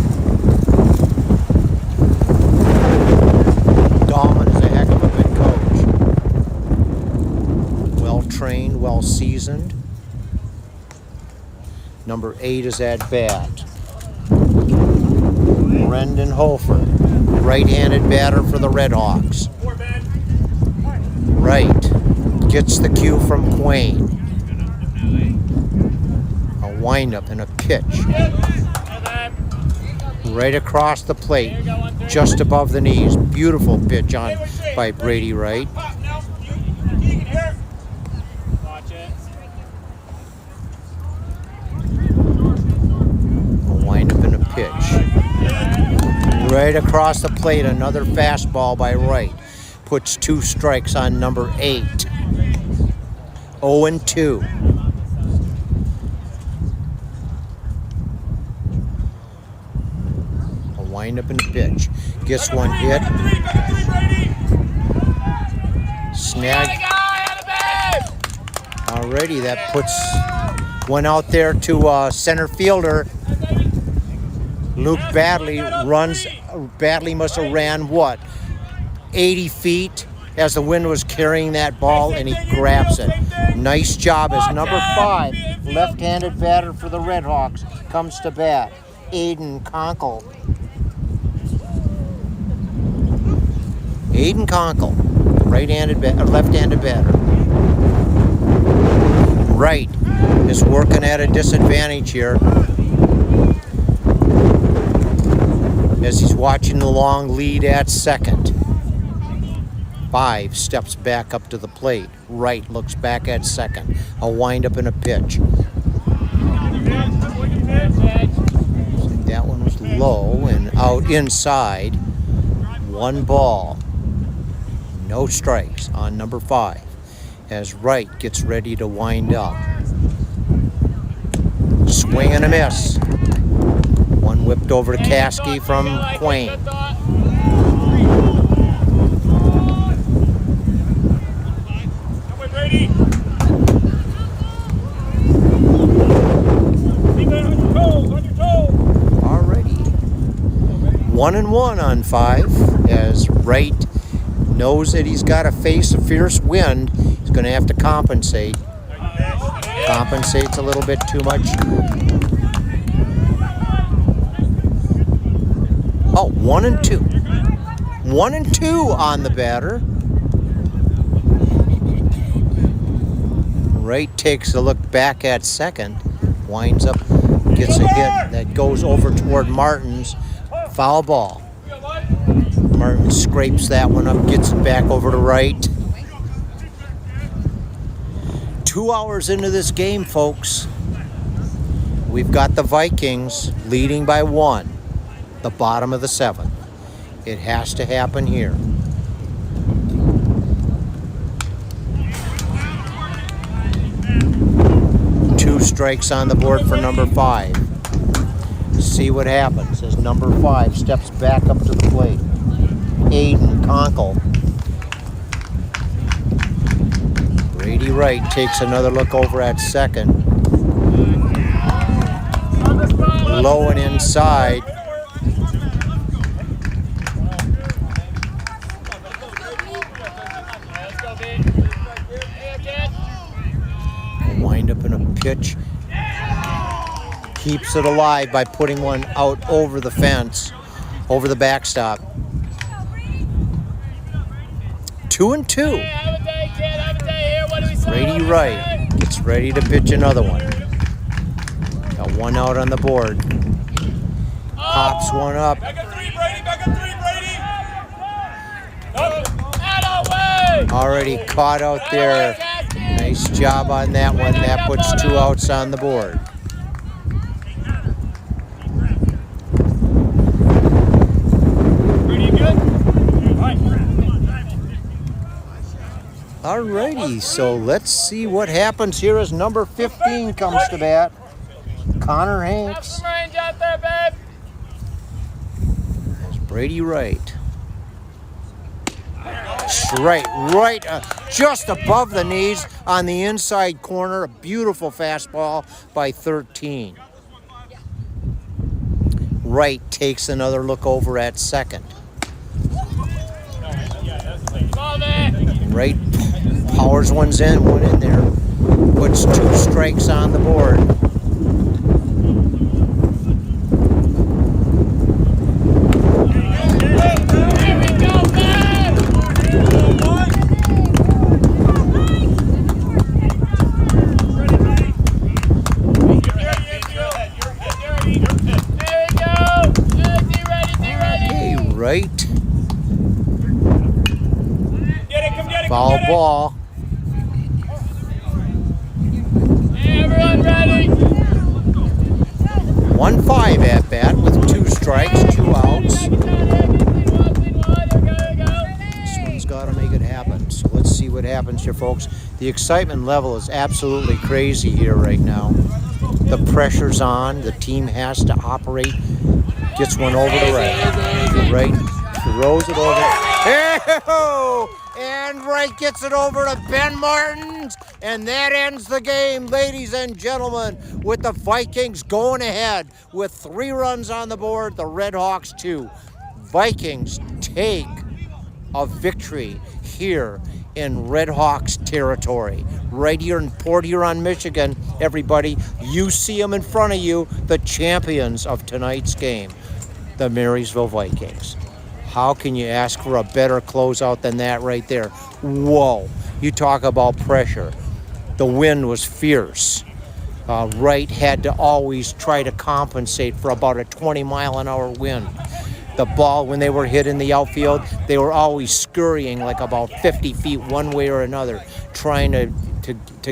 Dahlman is a heck of a good coach. Well trained, well seasoned. Number 8 is at bat. Brendan Hofer, right-handed batter for the Redhawks. Right, gets the cue from Quain. A windup and a pitch. Right across the plate, just above the knees. Beautiful pitch on by Brady Wright. A windup and a pitch. Right across the plate, another fastball by Wright. Puts 2 strikes on number 8. 0-2. A windup and a pitch. Gets one hit. Snag. Alrighty, that puts one out there to center fielder. Luke Badley runs. Badley must have ran what? 80 feet as the wind was carrying that ball, and he grabs it. Nice job as number 5, left-handed batter for the Redhawks, comes to bat. Aiden Conkle. Aiden Conkle, left-handed batter. Wright is working at a disadvantage here as he's watching the long lead at second. 5 steps back up to the plate. Wright looks back at second. A windup and a pitch. That one was low and out inside. 1 ball. No strikes on number 5 as Wright gets ready to wind up. Swing and a miss. One whipped over to Caskey from Quain. Alrighty. 1-1 on 5 as Wright knows that he's got to face a fierce wind. He's going to have to compensate. Compensates a little bit too much. Oh, 1-2. 1-2 on the batter. Wright takes a look back at second. Winds up, gets a hit that goes over toward Martins. Foul ball. Martin scrapes that one up, gets it back over to Wright. 2 hours into this game, folks. We've got the Vikings leading by 1. The bottom of the 7th. It has to happen here. Two strikes on the board for number 5. See what happens as Number 5 steps back up to the plate. Aiden Conkle. Brady Wright takes another look over at second. Low and inside. Wind up in a pitch. Keeps it alive by putting one out over the fence, over the backstop. 2-2. Brady Wright gets ready to pitch another one. Got one out on the board. Pops one up. Back at 3, Brady. Back at 3, Brady. Already caught out there. Nice job on that one. That puts 2 outs on the board. Brady, you good? Alrighty, so let's see what happens here as number 15 comes to bat. Connor Hanks. There's Brady Wright. Straight, right, just above the knees on the inside corner. A beautiful fastball by 13. Wright takes another look over at second. Wright powers one in there. Puts 2 strikes on the board. Right. Foul ball. Everyone ready? 1-5 at bat with 2 strikes, 2 outs. This one's got to make it happen. So let's see what happens here, folks. The excitement level is absolutely crazy here right now. The pressure's on. The team has to operate. Gets one over to Wright. Wright throws it over. And Wright gets it over to Ben Martins. And that ends the game, ladies and gentlemen, with the Vikings going ahead with 3 runs on the board, the Redhawks 2. Vikings take a victory here in Redhawks territory. Right here in Port Huron, Michigan, everybody, you see them in front of you, the champions of tonight's game, the Marysville Vikings. How can you ask for a better closeout than that right there? Whoa, you talk about pressure. The wind was fierce. Wright had to always try to compensate for about a 20-mile-an-hour wind. The ball, when they were hit in the outfield, they were always scurrying like about 50 feet one way or another, trying to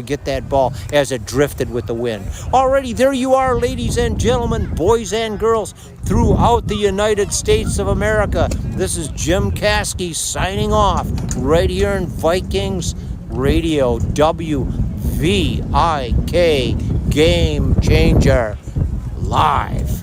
get that ball as it drifted with the wind. Alrighty, there you are, ladies and gentlemen, boys and girls throughout the United States of America. This is Jim Caskey signing off right here in Vikings Radio, WVIK Game Changer, live.